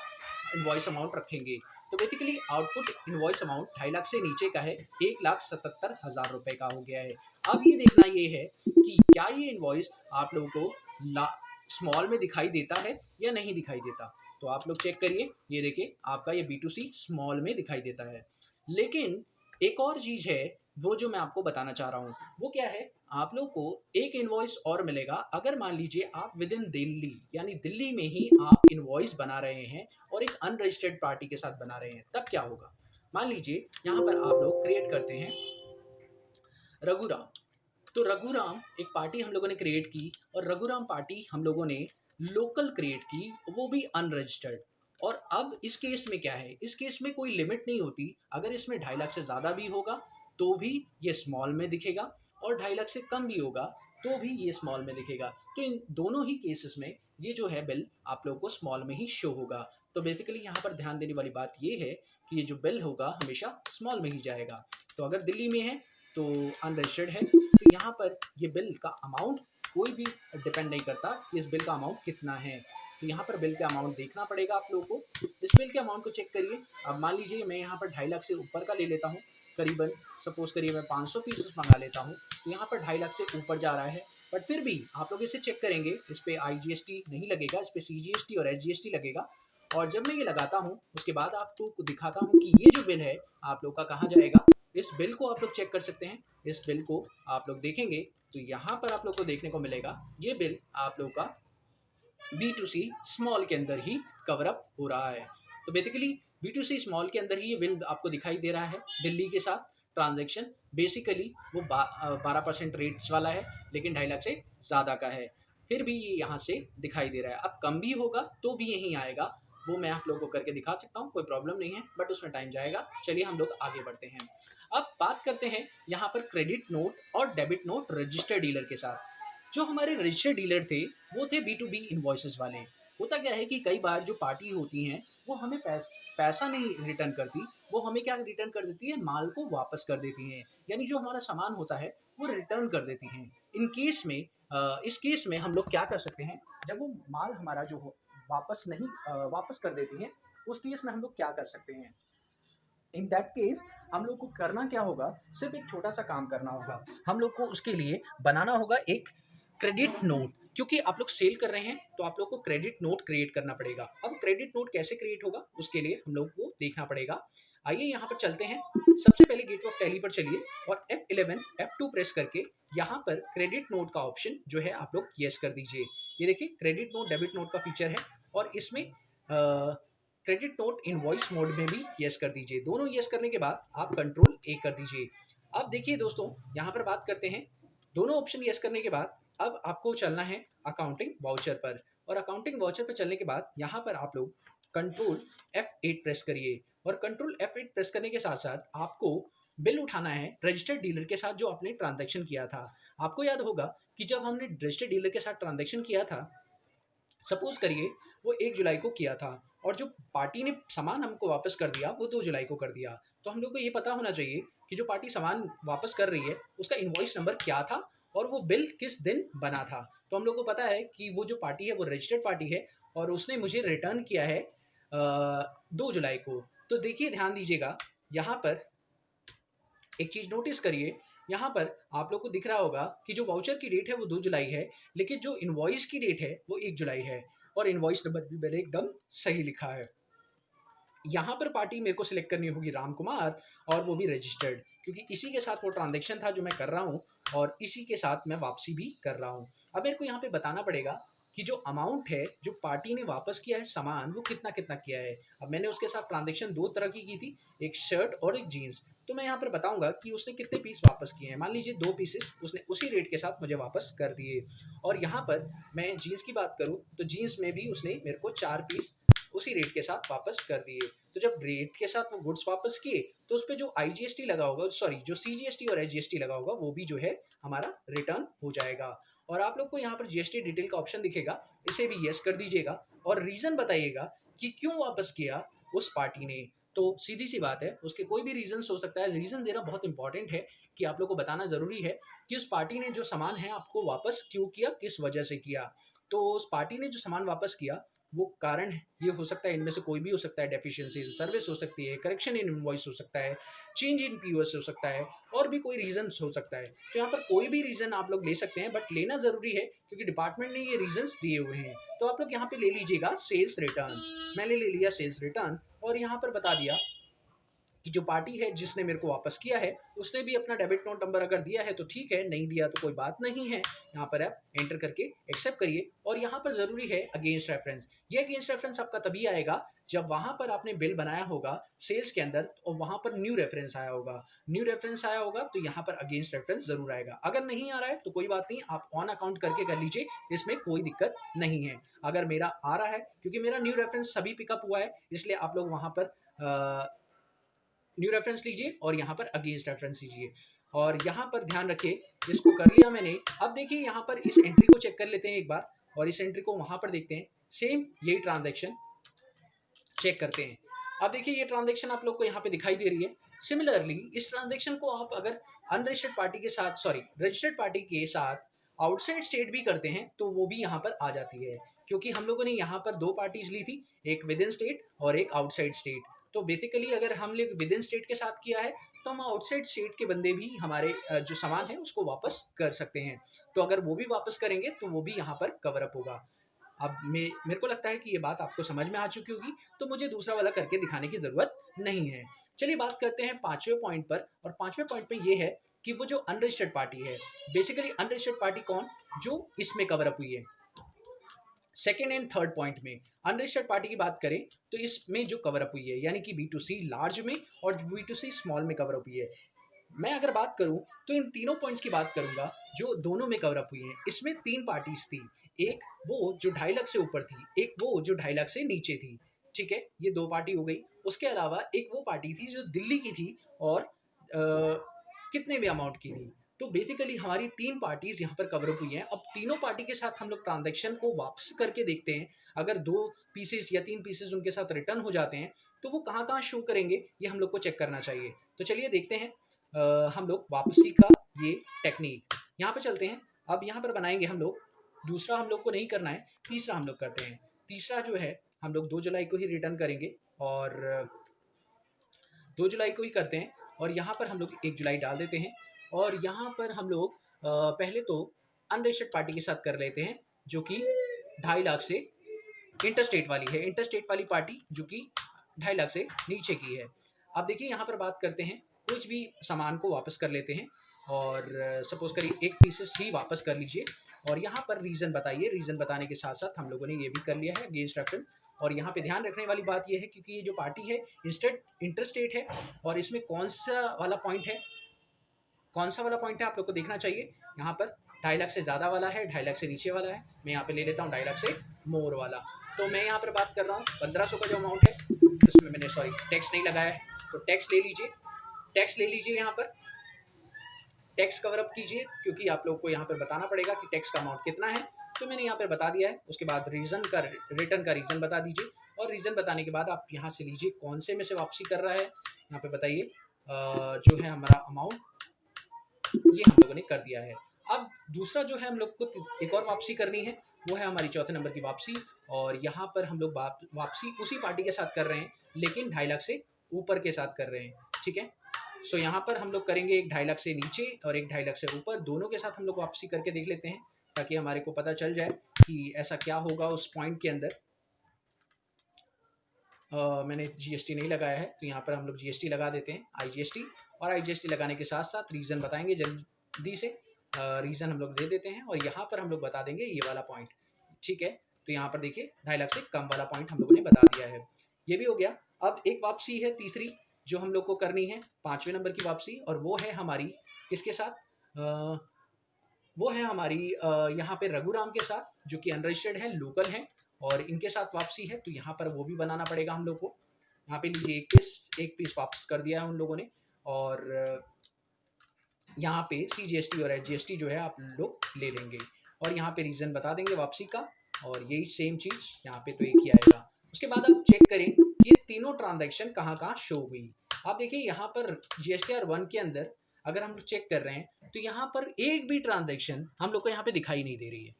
इनवॉइस अमाउंट रखेंगे। तो basically output invoice amount 2.5 lakh से नीचे का है, 1,77,000 रुपये का हो गया है। अब ये देखना ये है कि क्या ये इनवॉइस आप लोगों को स्मॉल में दिखाई देता है या नहीं दिखाई देता। तो आप लोग चेक करिए, ये देखिए आपका ये B2C स्मॉल में दिखाई देता है। लेकिन एक और चीज़ है वो जो मैं आपको बताना चाह रहा हूँ, वो क्या है, आप लोग को एक इनवॉइस और मिलेगा अगर मान लीजिए आप विद इन दिल्ली, यानी दिल्ली में ही आप इनवॉइस बना रहे हैं और एक अनरजिस्टर्ड पार्टी के साथ बना रहे हैं। तब क्या होगा, मान लीजिए यहाँ पर आप लोग क्रिएट करते हैं रघुराम। तो रघुराम एक पार्टी हम लोगों ने क्रिएट की और रघुराम पार्टी हम लोगों ने लोकल क्रिएट की, वो भी अनरजिस्टर्ड। और अब इस केस में क्या है, इस केस में कोई लिमिट नहीं होती, अगर इसमें 2.5 लाख से ज़्यादा भी होगा तो भी ये स्मॉल में दिखेगा, और 2.5 लाख से कम भी होगा तो भी ये स्मॉल में दिखेगा। तो इन दोनों ही केसेस में ये जो है बिल आप लोगों को स्मॉल में ही शो होगा। तो बेसिकली यहाँ पर ध्यान देने वाली बात ये है कि ये जो बिल होगा हमेशा स्मॉल में ही जाएगा। तो अगर दिल्ली में है तो अनरजिस्टर्ड है, तो यहाँ पर ये बिल का अमाउंट कोई भी डिपेंड नहीं करता कि इस बिल का अमाउंट कितना है। तो यहाँ पर बिल का अमाउंट देखना पड़ेगा आप लोगों को। इस बिल के अमाउंट को चेक करिए। अब मान लीजिए मैं यहाँ पर 2.5 लाख से ऊपर का ले लेता हूँ, करीबन सपोज करिए मैं 500 पीसेस मंगा लेता हूँ, तो यहाँ पर 2.5 लाख से ऊपर जा रहा है। बट फिर भी आप लोग इसे चेक करेंगे, इस पर IGST नहीं लगेगा, इस पर CGST और SGST लगेगा। और जब मैं ये लगाता हूँ उसके बाद आपको दिखाता हूँ कि ये जो बिल है आप लोग का कहाँ जाएगा। इस बिल को आप लोग चेक कर सकते हैं। इस बिल को आप लोग देखेंगे तो यहाँ पर आप लोग को देखने को मिलेगा ये बिल आप लोग का B2C स्मॉल के अंदर ही कवर अप हो रहा है। तो बेसिकली B2C स्मॉल के अंदर ही ये बिल आपको दिखाई दे रहा है। दिल्ली के साथ ट्रांजैक्शन बेसिकली वो 12% रेट्स वाला है, लेकिन 2.5 लाख से ज़्यादा का है, फिर भी ये यहाँ से दिखाई दे रहा है। अब कम भी होगा तो भी यहीं आएगा, वो मैं आप लोगों को करके दिखा सकता हूँ, कोई प्रॉब्लम नहीं है, बट उसमें टाइम जाएगा। चलिए हम लोग आगे बढ़ते हैं। अब बात करते हैं यहाँ पर क्रेडिट नोट और डेबिट नोट रजिस्टर्ड डीलर के साथ। जो हमारे रजिस्टर्ड डीलर थे वो थे B2B इन्वॉइसेस वाले। होता क्या है कि कई बार जो पार्टी होती हैं वो हमें पैसा नहीं रिटर्न करती, वो हमें क्या रिटर्न कर देती है, माल को वापस कर देती हैं, यानी जो हमारा सामान होता है वो रिटर्न कर देती हैं। इन केस में इस केस में हम लोग क्या कर सकते हैं, जब वो माल हमारा जो वापस कर देती हैं, उस केस में हम लोग क्या कर सकते हैं। इन दैट केस हम लोग को करना क्या होगा, सिर्फ एक छोटा सा काम करना होगा। हम लोग को उसके लिए बनाना होगा एक क्रेडिट नोट, क्योंकि आप लोग सेल कर रहे हैं तो आप लोग को क्रेडिट नोट क्रिएट करना पड़ेगा। अब क्रेडिट नोट कैसे क्रिएट होगा उसके लिए हम लोग को देखना पड़ेगा। आइए यहाँ पर चलते हैं। सबसे पहले गेट ऑफ टैली पर चलिए और F11 F2 प्रेस करके यहाँ पर क्रेडिट नोट का ऑप्शन जो है आप लोग यस कर दीजिए। ये देखिए क्रेडिट नोट डेबिट नोट का फीचर है। और इसमें क्रेडिट नोट इनवॉइस मोड में भी यस कर दीजिए। दोनों यस करने के बाद आप कंट्रोल ए कर दीजिए। अब देखिए दोस्तों, यहाँ पर बात करते हैं, दोनों ऑप्शन यस करने के बाद अब आपको चलना है अकाउंटिंग वाउचर पर, और अकाउंटिंग वाउचर पर चलने के बाद यहाँ पर आप लोग कंट्रोल F8 प्रेस करिए, और कंट्रोल F8 प्रेस करने के साथ साथ आपको बिल उठाना है रजिस्टर्ड डीलर के साथ जो आपने ट्रांजैक्शन किया था। आपको याद होगा कि जब हमने रजिस्टर्ड डीलर के साथ ट्रांजैक्शन किया था, सपोज करिए वो 1 जुलाई को किया था, और जो पार्टी ने सामान हमको वापस कर दिया वो 2 जुलाई को कर दिया। तो हम लोग को ये पता होना चाहिए कि जो पार्टी सामान वापस कर रही है उसका इनवॉइस नंबर क्या था और वो बिल किस दिन बना था। तो हम लोग को पता है कि वो जो पार्टी है वो रजिस्टर्ड पार्टी है, और उसने मुझे रिटर्न किया है 2 जुलाई को। तो देखिए, ध्यान दीजिएगा, यहाँ पर एक चीज़ नोटिस करिए, यहाँ पर आप लोग को दिख रहा होगा कि जो वाउचर की डेट है वो 2 जुलाई है, लेकिन जो इनवॉइस की डेट है वो 1 जुलाई है, और इनवॉइस नंबर भी मैंने एकदम सही लिखा है। यहाँ पर पार्टी मेरे को सिलेक्ट करनी होगी राम कुमार, और वो भी रजिस्टर्ड, क्योंकि इसी के साथ वो ट्रांजैक्शन था जो मैं कर रहा हूँ, और इसी के साथ मैं वापसी भी कर रहा हूँ। अब मेरे को यहाँ पे बताना पड़ेगा कि जो अमाउंट है जो पार्टी ने वापस किया है सामान, वो कितना कितना किया है। अब मैंने उसके साथ ट्रांजैक्शन 2 तरह की थी, एक शर्ट और एक जीन्स। तो मैं यहाँ पर बताऊंगा कि उसने कितने पीस वापस किए हैं। मान लीजिए 2 पीसेस उसने उसी रेट के साथ मुझे वापस कर दिए, और यहाँ पर मैं जीन्स की बात करूँ तो जीन्स में भी उसने मेरे को 4 पीस उसी रेट के साथ वापस कर दिए। तो जब रेट के साथ वो गुड्स वापस किए तो उस पर जो IGST लगा होगा, सॉरी जो CGST और HGST लगा होगा, वो भी जो है हमारा रिटर्न हो जाएगा। और आप लोग को यहाँ पर GST डिटेल का ऑप्शन दिखेगा, इसे भी यस कर दीजिएगा, और रीज़न बताइएगा कि क्यों वापस किया उस पार्टी ने। तो सीधी सी बात है, उसके कोई भी रीजन हो सकता है। रीज़न देना बहुत इंपॉर्टेंट है कि आप लोग को बताना ज़रूरी है कि उस पार्टी ने जो सामान है आपको वापस क्यों किया, किस वजह से किया। तो उस पार्टी ने जो सामान वापस किया वो कारण ये हो सकता है, इनमें से कोई भी हो सकता है। डेफिशिएंसी इन सर्विस हो सकती है, करेक्शन इन इनवॉइस हो सकता है, चेंज इन POS हो सकता है, और भी कोई रीज़न हो सकता है। तो यहाँ पर कोई भी रीज़न आप लोग ले सकते हैं, बट लेना ज़रूरी है क्योंकि डिपार्टमेंट ने ये रीजंस दिए हुए हैं। तो आप लोग यहाँ पे ले लीजिएगा सेल्स रिटर्न। मैंने ले लिया सेल्स रिटर्न, और यहाँ पर बता दिया कि जो पार्टी है जिसने मेरे को वापस किया है उसने भी अपना डेबिट नोट नंबर अगर दिया है तो ठीक है, नहीं दिया तो कोई बात नहीं है। यहाँ पर आप एंटर करके एक्सेप्ट करिए, और यहाँ पर ज़रूरी है अगेंस्ट रेफरेंस। ये अगेंस्ट रेफरेंस आपका तभी आएगा जब वहाँ पर आपने बिल बनाया होगा सेल्स के अंदर, और वहाँ पर न्यू रेफरेंस आया होगा। न्यू रेफरेंस आया होगा तो यहाँ पर अगेंस्ट रेफरेंस ज़रूर आएगा। अगर नहीं आ रहा है तो कोई बात नहीं, आप ऑन अकाउंट करके कर लीजिए, इसमें कोई दिक्कत नहीं है। अगर मेरा आ रहा है, क्योंकि मेरा न्यू रेफरेंस सभी पिकअप हुआ है, इसलिए आप लोग वहाँ पर न्यू रेफरेंस लीजिए और यहाँ पर अगेंस्ट रेफरेंस लीजिए, और यहाँ पर ध्यान रखिए, इसको कर लिया मैंने। अब देखिए यहाँ पर इस एंट्री को चेक कर लेते हैं एक बार, और इस एंट्री को वहाँ पर देखते हैं, सेम यही ट्रांजैक्शन चेक करते हैं। अब देखिए ये ट्रांजैक्शन आप लोग को यहाँ पे दिखाई दे रही है। सिमिलरली इस ट्रांजैक्शन को आप अगर अनरजिस्टर्ड पार्टी के साथ, सॉरी रजिस्टर्ड पार्टी के साथ आउटसाइड स्टेट भी करते हैं तो वो भी यहाँ पर आ जाती है, क्योंकि हम लोगों ने यहाँ पर 2 पार्टीज ली थी, एक विद इन स्टेट और एक आउटसाइड स्टेट। तो बेसिकली अगर हम लोग विद इन स्टेट के साथ किया है तो हम आउटसाइड स्टेट के बंदे भी हमारे जो सामान है उसको वापस कर सकते हैं। तो अगर वो भी वापस करेंगे तो वो भी यहाँ पर कवर अप होगा। अब मेरे को लगता है कि ये बात आपको समझ में आ चुकी होगी, तो मुझे दूसरा वाला करके दिखाने की ज़रूरत नहीं है। चलिए बात करते हैं 5वें पॉइंट पर, और 5वें पॉइंट पे ये है कि वो जो अनरजिस्टर्ड पार्टी है, बेसिकली अनरजिस्टर्ड पार्टी कौन, जो इसमें कवर अप हुई है। सेकेंड एंड थर्ड पॉइंट में अनरजिस्टर्ड पार्टी की बात करें तो इसमें जो कवर अप हुई है, यानी कि B2C लार्ज में और B2C स्मॉल में कवर अप हुई है। मैं अगर बात करूं तो इन तीनों पॉइंट्स की बात करूंगा जो दोनों में कवर अप हुई हैं। इसमें 3 पार्टीज थी, एक वो जो 2.5 लाख से ऊपर थी, एक वो जो 2.5 लाख से नीचे थी। ठीक है, ये 2 पार्टी हो गई। उसके अलावा एक वो पार्टी थी जो दिल्ली की थी और कितने भी अमाउंट की थी। तो बेसिकली हमारी 3 पार्टीज यहाँ पर कवर अप हुई हैं। अब तीनों पार्टी के साथ हम लोग ट्रांजैक्शन को वापस करके देखते हैं। अगर 2 पीसेस या 3 पीसेस उनके साथ रिटर्न हो जाते हैं तो वो कहाँ कहाँ शो करेंगे, ये हम लोग को चेक करना चाहिए। तो चलिए देखते हैं हम लोग वापसी का ये टेक्निक। यहाँ पे चलते हैं। अब यहाँ पर बनाएंगे हम लोग, दूसरा हम लोग को नहीं करना है, तीसरा हम लोग करते हैं। तीसरा जो है हम लोग 2 जुलाई को ही रिटर्न करेंगे, और 2 जुलाई को ही करते हैं, और यहाँ पर हम लोग 1 जुलाई डाल देते हैं। और यहाँ पर हम लोग पहले तो अनरजिस्टर्ड पार्टी के साथ कर लेते हैं, जो कि 2.5 लाख से इंटरस्टेट वाली है, इंटरस्टेट वाली पार्टी जो कि 2.5 लाख से नीचे की है। अब देखिए यहाँ पर बात करते हैं, कुछ भी सामान को वापस कर लेते हैं, और सपोज करिए 1 पीसेस ही वापस कर लीजिए। और यहाँ पर रीज़न बताइए। रीज़न बताने के साथ साथ हम लोगों ने ये भी कर लिया है अगेंस्ट रफटन। और यहाँ पे ध्यान रखने वाली बात ये है क्योंकि ये जो पार्टी है इंटरस्टेट है और इसमें कौन सा वाला पॉइंट है आप लोग को देखना चाहिए। यहाँ पर 2.5 लाख से ज़्यादा वाला है, 2.5 लाख से नीचे वाला है। मैं यहाँ पे ले लेता हूँ 2.5 लाख से मोर वाला। तो मैं यहाँ पर बात कर रहा हूँ 1500 का जो अमाउंट है, इसमें मैंने टैक्स नहीं लगाया है, तो टैक्स ले लीजिए यहाँ पर टैक्स कवर अप कीजिए, क्योंकि आप लोग को यहाँ पर बताना पड़ेगा कि टैक्स का अमाउंट कितना है। तो मैंने यहाँ पर बता दिया है। उसके बाद रिटर्न का रीज़न बता दीजिए, और रीज़न बताने के बाद आप यहाँ से लीजिए कौन से में से वापसी कर रहा है। यहाँ पे बताइए जो है हमारा अमाउंट, ये हम लोगों ने कर दिया है। अब दूसरा जो है हम लोग को एक और वापसी करनी है, वो है हमारी चौथे नंबर की वापसी। और यहाँ पर हम लोग वापसी उसी पार्टी के साथ कर रहे हैं, लेकिन 2.5 लाख से ऊपर के साथ कर रहे हैं। ठीक है, सो यहाँ पर हम लोग करेंगे एक 2.5 लाख से नीचे और एक 2.5 लाख से ऊपर, दोनों के साथ हम लोग वापसी करके देख लेते हैं, ताकि हमारे को पता चल जाए कि ऐसा क्या होगा उस पॉइंट के अंदर। मैंने जीएसटी नहीं लगाया है, तो यहाँ पर हम लोग जीएसटी लगा देते हैं, आईजीएसटी। और आईजीएसटी लगाने के साथ साथ रीज़न बताएंगे जल्दी से, रीज़न हम लोग दे देते हैं। और यहाँ पर हम लोग बता देंगे ये वाला पॉइंट। ठीक है, तो यहाँ पर देखिए 2.5 लाख से कम वाला पॉइंट हम लोगों ने बता दिया है। ये भी हो गया। अब एक वापसी है तीसरी जो हम लोग को करनी है, 5वें नंबर की वापसी, और वो है हमारी किसके साथ, वो है हमारी यहाँ पे रघुराम के साथ, जो कि अनरजिस्टर्ड है, लोकल है, और इनके साथ वापसी है। तो यहाँ पर वो भी बनाना पड़ेगा हम लोग को। यहाँ पे लीजिए एक पीस वापस कर दिया है उन लोगों ने। और यहाँ पे CGST और HGST जो है आप लोग ले लेंगे, और यहाँ पे रीज़न बता देंगे वापसी का, और यही सेम चीज़ यहाँ पे तो एक ही आएगा। उसके बाद आप चेक करें कि ये तीनों ट्रांजैक्शन कहाँ कहाँ शो हुई। आप देखिए यहाँ पर GSTR 1 के अंदर अगर हम लोग चेक कर रहे हैं तो यहाँ पर एक भी ट्रांजैक्शन हम लोग को यहाँ पे दिखाई नहीं दे रही है,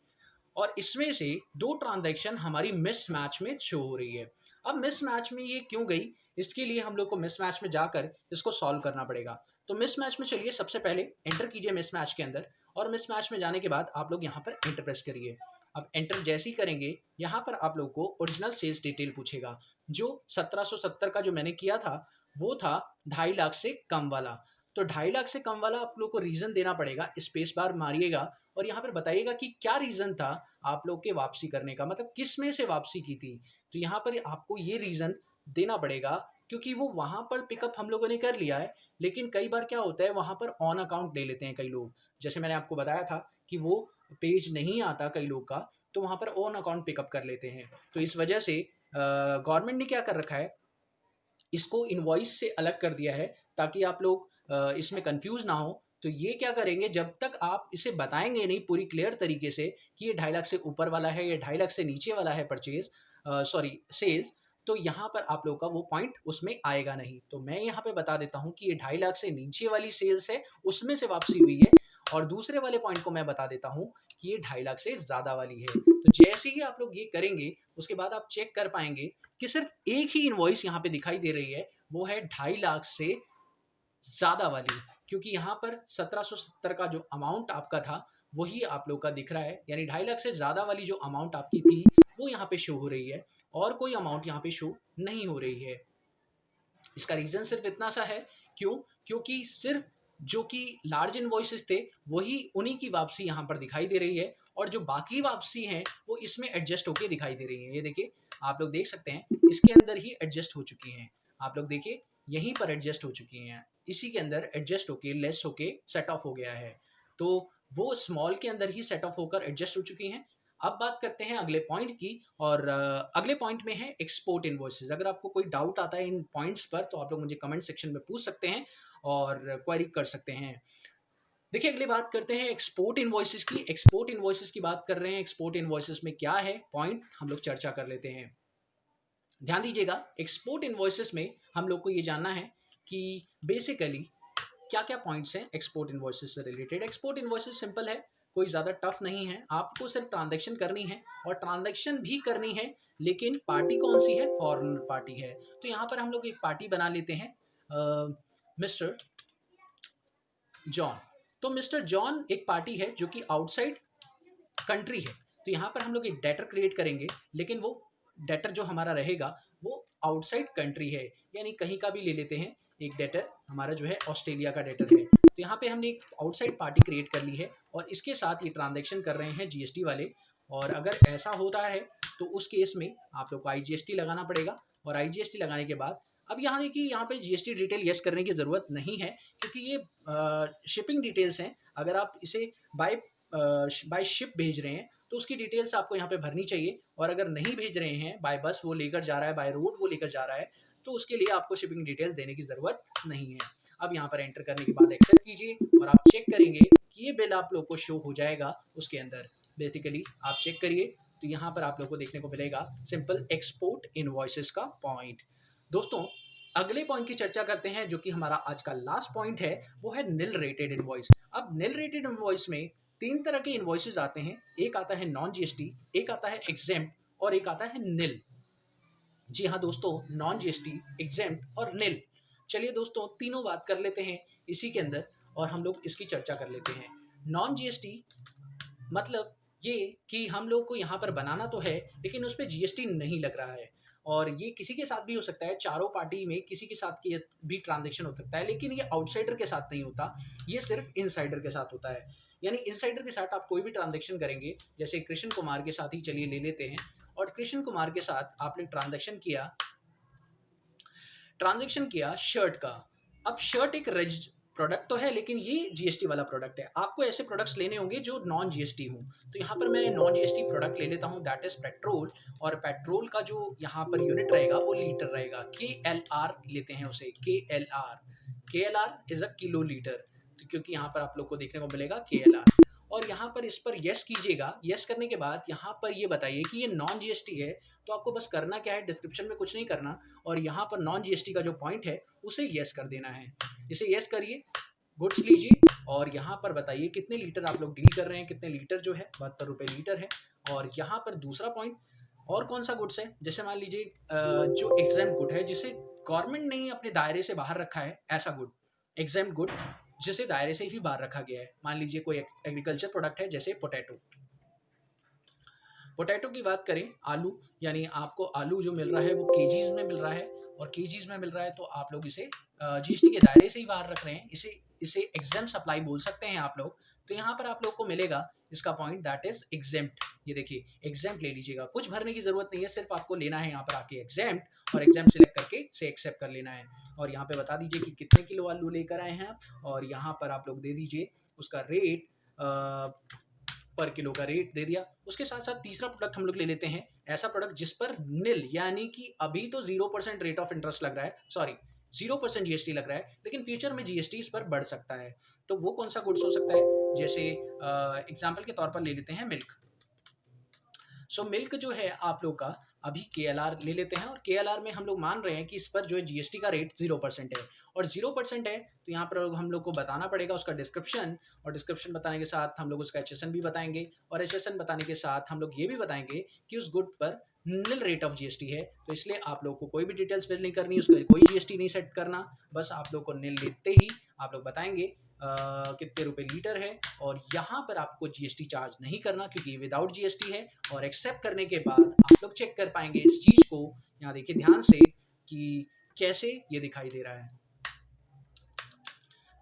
और इसमें से 2 ट्रांजैक्शन हमारी मिस मैच में शो हो रही है। अब मिस मैच में ये क्यों गई, इसके लिए हम लोग को मिस मैच में जाकर इसको सॉल्व करना पड़ेगा। तो मिस मैच में चलिए सबसे पहले एंटर कीजिए मिस मैच के अंदर, और मिस मैच में जाने के बाद आप लोग यहाँ पर एंटर प्रेस करिए। अब एंटर जैसे ही करेंगे यहाँ पर आप लोग को ओरिजिनल सेल्स डिटेल पूछेगा। जो 1770 का जो मैंने किया था वो था 2.5 लाख से कम वाला। तो 2.5 लाख से कम वाला आप लोग को रीज़न देना पड़ेगा, स्पेस बार मारिएगा और यहाँ पर बताइएगा कि क्या रीज़न था आप लोग के वापसी करने का, मतलब किस में से वापसी की थी। तो यहाँ पर आपको ये रीज़न देना पड़ेगा, क्योंकि वो वहाँ पर पिकअप हम लोगों ने कर लिया है, लेकिन कई बार क्या होता है वहाँ पर ऑन अकाउंट ले लेते हैं कई लोग। जैसे मैंने आपको बताया था कि वो पेज नहीं आता कई लोग का, तो वहाँ पर ऑन अकाउंट पिकअप कर लेते हैं। तो इस वजह से गवर्नमेंट ने क्या कर रखा है, इसको इनवॉइस से अलग कर दिया है, ताकि आप लोग इसमें कंफ्यूज ना हो। तो ये क्या करेंगे, जब तक आप इसे बताएंगे नहीं पूरी क्लियर तरीके से कि ये 2.5 लाख से ऊपर वाला है, ये 2.5 लाख से नीचे वाला है सेल्स, तो यहाँ पर आप लोग का वो पॉइंट उसमें आएगा नहीं। तो मैं यहाँ पे बता देता हूँ कि ये 2.5 लाख से नीचे वाली सेल्स है, उसमें से वापसी हुई है, और दूसरे वाले पॉइंट को मैं बता देता हूँ कि ये 2.5 लाख से ज़्यादा वाली है। तो जैसे ही आप लोग ये करेंगे उसके बाद आप चेक कर पाएंगे कि सिर्फ एक ही इनवॉइस यहाँ पे दिखाई दे रही है, वो है 2.5 लाख से ज़्यादा वाली, क्योंकि यहाँ पर 1770 का जो अमाउंट आपका था वही आप लोग का दिख रहा है, यानी 2.5 लाख से ज़्यादा वाली जो अमाउंट आपकी थी वो यहाँ पे शो हो रही है, और कोई अमाउंट यहाँ पे शो नहीं हो रही है। इसका रीज़न सिर्फ इतना सा है, क्योंकि सिर्फ जो कि लार्ज इनवॉइसेस थे वही उन्हीं की वापसी यहाँ पर दिखाई दे रही है, और जो बाकी वापसी हैं वो इसमें एडजस्ट होके दिखाई दे रही है। ये देखिए आप लोग देख सकते हैं इसके अंदर ही एडजस्ट हो चुकी हैं। आप लोग देखिए यहीं पर एडजस्ट हो चुकी हैं, इसी के अंदर एडजस्ट होके लेस होके सेट ऑफ हो गया है। तो वो स्मॉल के अंदर ही सेट ऑफ होकर एडजस्ट हो चुकी हैं। अब बात करते हैं अगले पॉइंट की, और अगले पॉइंट में है एक्सपोर्ट इनवॉइसेस। अगर आपको कोई डाउट आता है इन पॉइंट्स पर तो आप लोग मुझे कमेंट सेक्शन में पूछ सकते हैं और क्वेरी कर सकते हैं। देखिए अगली बात करते हैं एक्सपोर्ट इनवॉइसेस की। एक्सपोर्ट इनवॉइसेस की बात कर रहे हैं, एक्सपोर्ट इनवॉइसेस में क्या है पॉइंट हम लोग चर्चा कर लेते हैं। ध्यान दीजिएगा, एक्सपोर्ट इनवॉइसेस में हम लोग को ये जानना है कि बेसिकली क्या क्या पॉइंट्स हैं एक्सपोर्ट इनवॉइसेस से रिलेटेड। एक्सपोर्ट इनवॉइसेस सिंपल है, कोई ज़्यादा टफ नहीं है, आपको सिर्फ ट्रांजैक्शन करनी है, और ट्रांजैक्शन भी करनी है, लेकिन पार्टी कौन सी है, फॉरेनर पार्टी है। तो यहाँ पर हम लोग एक पार्टी बना लेते हैं, मिस्टर जॉन। तो मिस्टर जॉन एक पार्टी है जो कि आउटसाइड कंट्री है। तो यहाँ पर हम लोग एक डेटर क्रिएट करेंगे, लेकिन वो डेटर जो हमारा रहेगा वो आउटसाइड कंट्री है, यानी कहीं का भी ले लेते हैं। एक डेटर हमारा जो है ऑस्ट्रेलिया का डेटर है, तो यहाँ पे हमने एक आउटसाइड पार्टी क्रिएट कर ली है और इसके साथ ये ट्रांजैक्शन कर रहे हैं जीएसटी वाले। और अगर ऐसा होता है तो उस केस में आप लोग को आईजीएसटी लगाना पड़ेगा। और आईजीएसटी लगाने के बाद अब यहाँ देखिए, यहाँ पे जीएसटी डिटेल यस करने की ज़रूरत नहीं है, क्योंकि ये शिपिंग डिटेल्स हैं। अगर आप इसे बाय शिप भेज रहे हैं तो उसकी डिटेल्स आपको यहाँ पे भरनी चाहिए। और अगर नहीं भेज रहे हैं, बाय बस वो लेकर जा रहा है, बाय रोड वो लेकर जा रहा है, तो उसके लिए आपको शिपिंग डिटेल्स देने की ज़रूरत नहीं है। अब यहाँ पर एंटर करने के बाद एक्सेप्ट कीजिए और आप चेक करेंगे कि ये बिल आप लोग को शो हो जाएगा उसके अंदर। बेसिकली आप चेक करिए तो यहाँ पर आप लोग को देखने को मिलेगा सिंपल एक्सपोर्ट इनवॉइसेस का पॉइंट। दोस्तों, अगले पॉइंट की चर्चा करते हैं, जो कि हमारा आज का लास्ट पॉइंट है, वो है निल रेटेड इनवॉइस। अब निल रेटेड इनवॉइस में 3 तरह के इनवॉइसेस आते हैं। एक आता है नॉन जीएसटी, एक आता है एग्जेम्प्ट और एक आता है निल। जी हाँ दोस्तों, नॉन जीएसटी, एग्जेम्प्ट और निल। चलिए दोस्तों, तीनों बात कर लेते हैं इसी के अंदर और हम लोग इसकी चर्चा कर लेते हैं। नॉन जीएसटी मतलब ये कि हम लोग को यहाँ पर बनाना तो है, लेकिन उस पर जीएसटी नहीं लग रहा है। और ये किसी के साथ भी हो सकता है, चारों पार्टी में किसी के साथ भी ट्रांजेक्शन हो सकता है, लेकिन ये आउटसाइडर के साथ नहीं होता, ये सिर्फ इनसाइडर के साथ होता है। यानी इनसाइडर के साथ आप कोई भी ट्रांजेक्शन करेंगे, जैसे कृष्ण कुमार के साथ ही चलिए ले लेते हैं। और कृष्ण कुमार के साथ आपने ट्रांजेक्शन किया शर्ट का। अब शर्ट एक प्रोडक्ट तो है, लेकिन ये जीएसटी वाला प्रोडक्ट है। आपको ऐसे प्रोडक्ट्स लेने होंगे जो नॉन जीएसटी हो। तो यहाँ पर मैं नॉन जीएसटी प्रोडक्ट ले लेता हूँ, दैट इज पेट्रोल। और पेट्रोल का जो यहाँ पर यूनिट रहेगा वो लीटर रहेगा, KLR लेते हैं उसे, KLR is a kilo litre, क्योंकि यहाँ पर आप लोग को देखने को मिलेगा KLR। और यहाँ पर इस पर यस कीजिएगा। यस करने के बाद यहाँ पर ये बताइए कि ये नॉन जीएसटी है। तो आपको बस करना क्या है, डिस्क्रिप्शन में कुछ नहीं करना, और यहाँ पर नॉन जीएसटी का जो पॉइंट है उसे यस कर देना है। इसे यस करिए, गुड्स लीजिए और यहाँ पर बताइए कितने लीटर आप लोग डील कर रहे हैं। कितने लीटर जो है 72 रुपये लीटर है। और यहाँ पर दूसरा पॉइंट, और कौन सा गुड्स है, जैसे मान लीजिए जो एग्जाम गुड है, जिसे गवर्नमेंट ने अपने दायरे से बाहर रखा है, ऐसा गुड, एग्जाम गुड जिसे दायरे से ही बाहर रखा गया है। मान लीजिए कोई एग्रीकल्चर प्रोडक्ट है, जैसे पोटैटो की बात करें, आलू, यानी आपको आलू जो मिल रहा है वो केजीज में मिल रहा है, और केजीज में मिल रहा है तो आप लोग इसे जीएसटी के दायरे से ही बाहर रख रहे हैं। इसे एग्जाम सप्लाई बोल सकते हैं आप लोग। तो यहाँ पर आप लोग को मिलेगा इसका पॉइंट, दैट इज एग्जेम्प्ट। ये देखिए, एग्जेम्प्ट ले लीजिएगा, कुछ भरने की जरूरत नहीं है, सिर्फ आपको लेना है यहाँ पर आके एग्जेम्प्ट, और एग्जेम्प्ट सिलेक्ट करके से एक्सेप्ट कर लेना है। और यहाँ पे बता दीजिए कि कितने किलो आलू लेकर आए हैं आप, और यहाँ पर आप लोग दे दीजिए उसका रेट, पर किलो का रेट दे दिया। उसके साथ साथ तीसरा प्रोडक्ट हम लोग ले लेते हैं, ऐसा प्रोडक्ट जिस पर निल, यानी कि अभी तो 0% रेट ऑफ इंटरेस्ट लग रहा है, सॉरी 0% जीएसटी लग रहा है, लेकिन फ्यूचर में जीएसटी इस पर बढ़ सकता है। तो वो कौन सा गुड्स हो सकता है, जैसे एग्जाम्पल के तौर पर ले लेते हैं मिल्क। सो मिल्क जो है आप लोग का अभी KLR ले लेते हैं, और KLR में हम लोग मान रहे हैं कि इस पर जो है जीएसटी का रेट 0% है, और 0% है तो यहाँ पर हम लोग को बताना पड़ेगा उसका डिस्क्रिप्शन, और डिस्क्रिप्शन बताने के साथ हम लोग उसका HSN भी बताएंगे, और HSN बताने के साथ हम लोग ये भी बताएंगे कि उस गुड पर निल रेट ऑफ जीएसटी है। तो इसलिए आप लोग को कोई भी डिटेल्स फिल नहीं करनी, उसका कोई जीएसटी नहीं सेट करना, बस आप लोग को निल लेते ही आप लोग बताएंगे कितने रुपए लीटर है, और यहाँ पर आपको जीएसटी चार्ज नहीं करना, क्योंकि विदाउट जीएसटी है। और एक्सेप्ट करने के बाद आप लोग चेक कर पाएंगे इस चीज को, यहाँ देखिए ध्यान से कि कैसे ये दिखाई दे रहा है।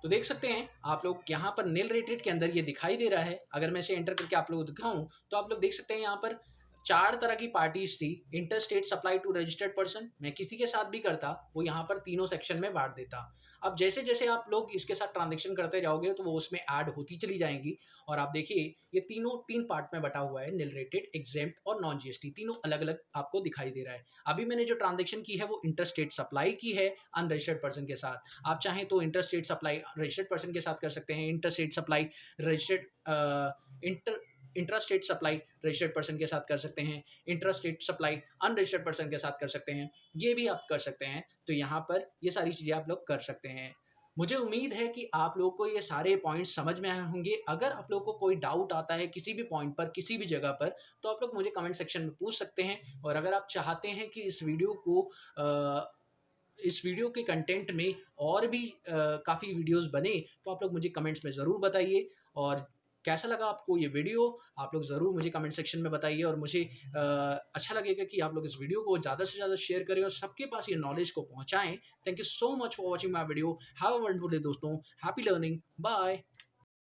तो देख सकते हैं आप लोग यहाँ पर निल रेटेड के अंदर ये दिखाई दे रहा है। अगर मैं इसे एंटर करके आप लोग दिखाऊं तो आप लोग देख सकते हैं यहाँ पर 4 तरह की पार्टीज थी। Inter state supply to registered person, मैं किसी के साथ भी करता वो यहाँ पर तीनों सेक्शन में बांट देता। अब जैसे जैसे आप लोग इसके साथ ट्रांजेक्शन करते जाओगे तो वो उसमें ऐड होती चली जाएंगी। और आप देखिए ये तीनों 3 पार्ट में बटा हुआ है, निल रेटेड, एग्जेम्प्ट और नॉन जीएसटी, तीनों अलग अलग आपको दिखाई दे रहा है। अभी मैंने जो ट्रांजेक्शन की है वो इंटर स्टेट सप्लाई की है अनरजिस्टर्ड पर्सन के साथ। आप चाहें तो inter state supply registered person के साथ कर सकते हैं, inter state supply registered intra state supply registered person के साथ कर सकते हैं, intra state supply unregistered person के साथ कर सकते हैं, ये भी आप कर सकते हैं। तो यहाँ पर ये सारी चीज़ें आप लोग कर सकते हैं। मुझे उम्मीद है कि आप लोगों को ये सारे पॉइंट्स समझ में आए होंगे। अगर आप लोगों को कोई डाउट आता है किसी भी पॉइंट पर, किसी भी जगह पर, तो आप लोग मुझे कमेंट सेक्शन में पूछ सकते हैं। और अगर आप चाहते हैं कि इस वीडियो के कंटेंट में और भी काफ़ी वीडियोस बने, तो आप लोग मुझे कमेंट्स में ज़रूर बताइए। और कैसा लगा आपको ये वीडियो? आप लोग ज़रूर मुझे कमेंट सेक्शन में बताइए और मुझे अच्छा लगेगा कि आप लोग इस वीडियो को ज़्यादा से ज़्यादा शेयर करें और सबके पास ये नॉलेज को पहुँचाएँ। Thank you so much for watching my video. Have a wonderful day दोस्तों। Happy learning. बाय।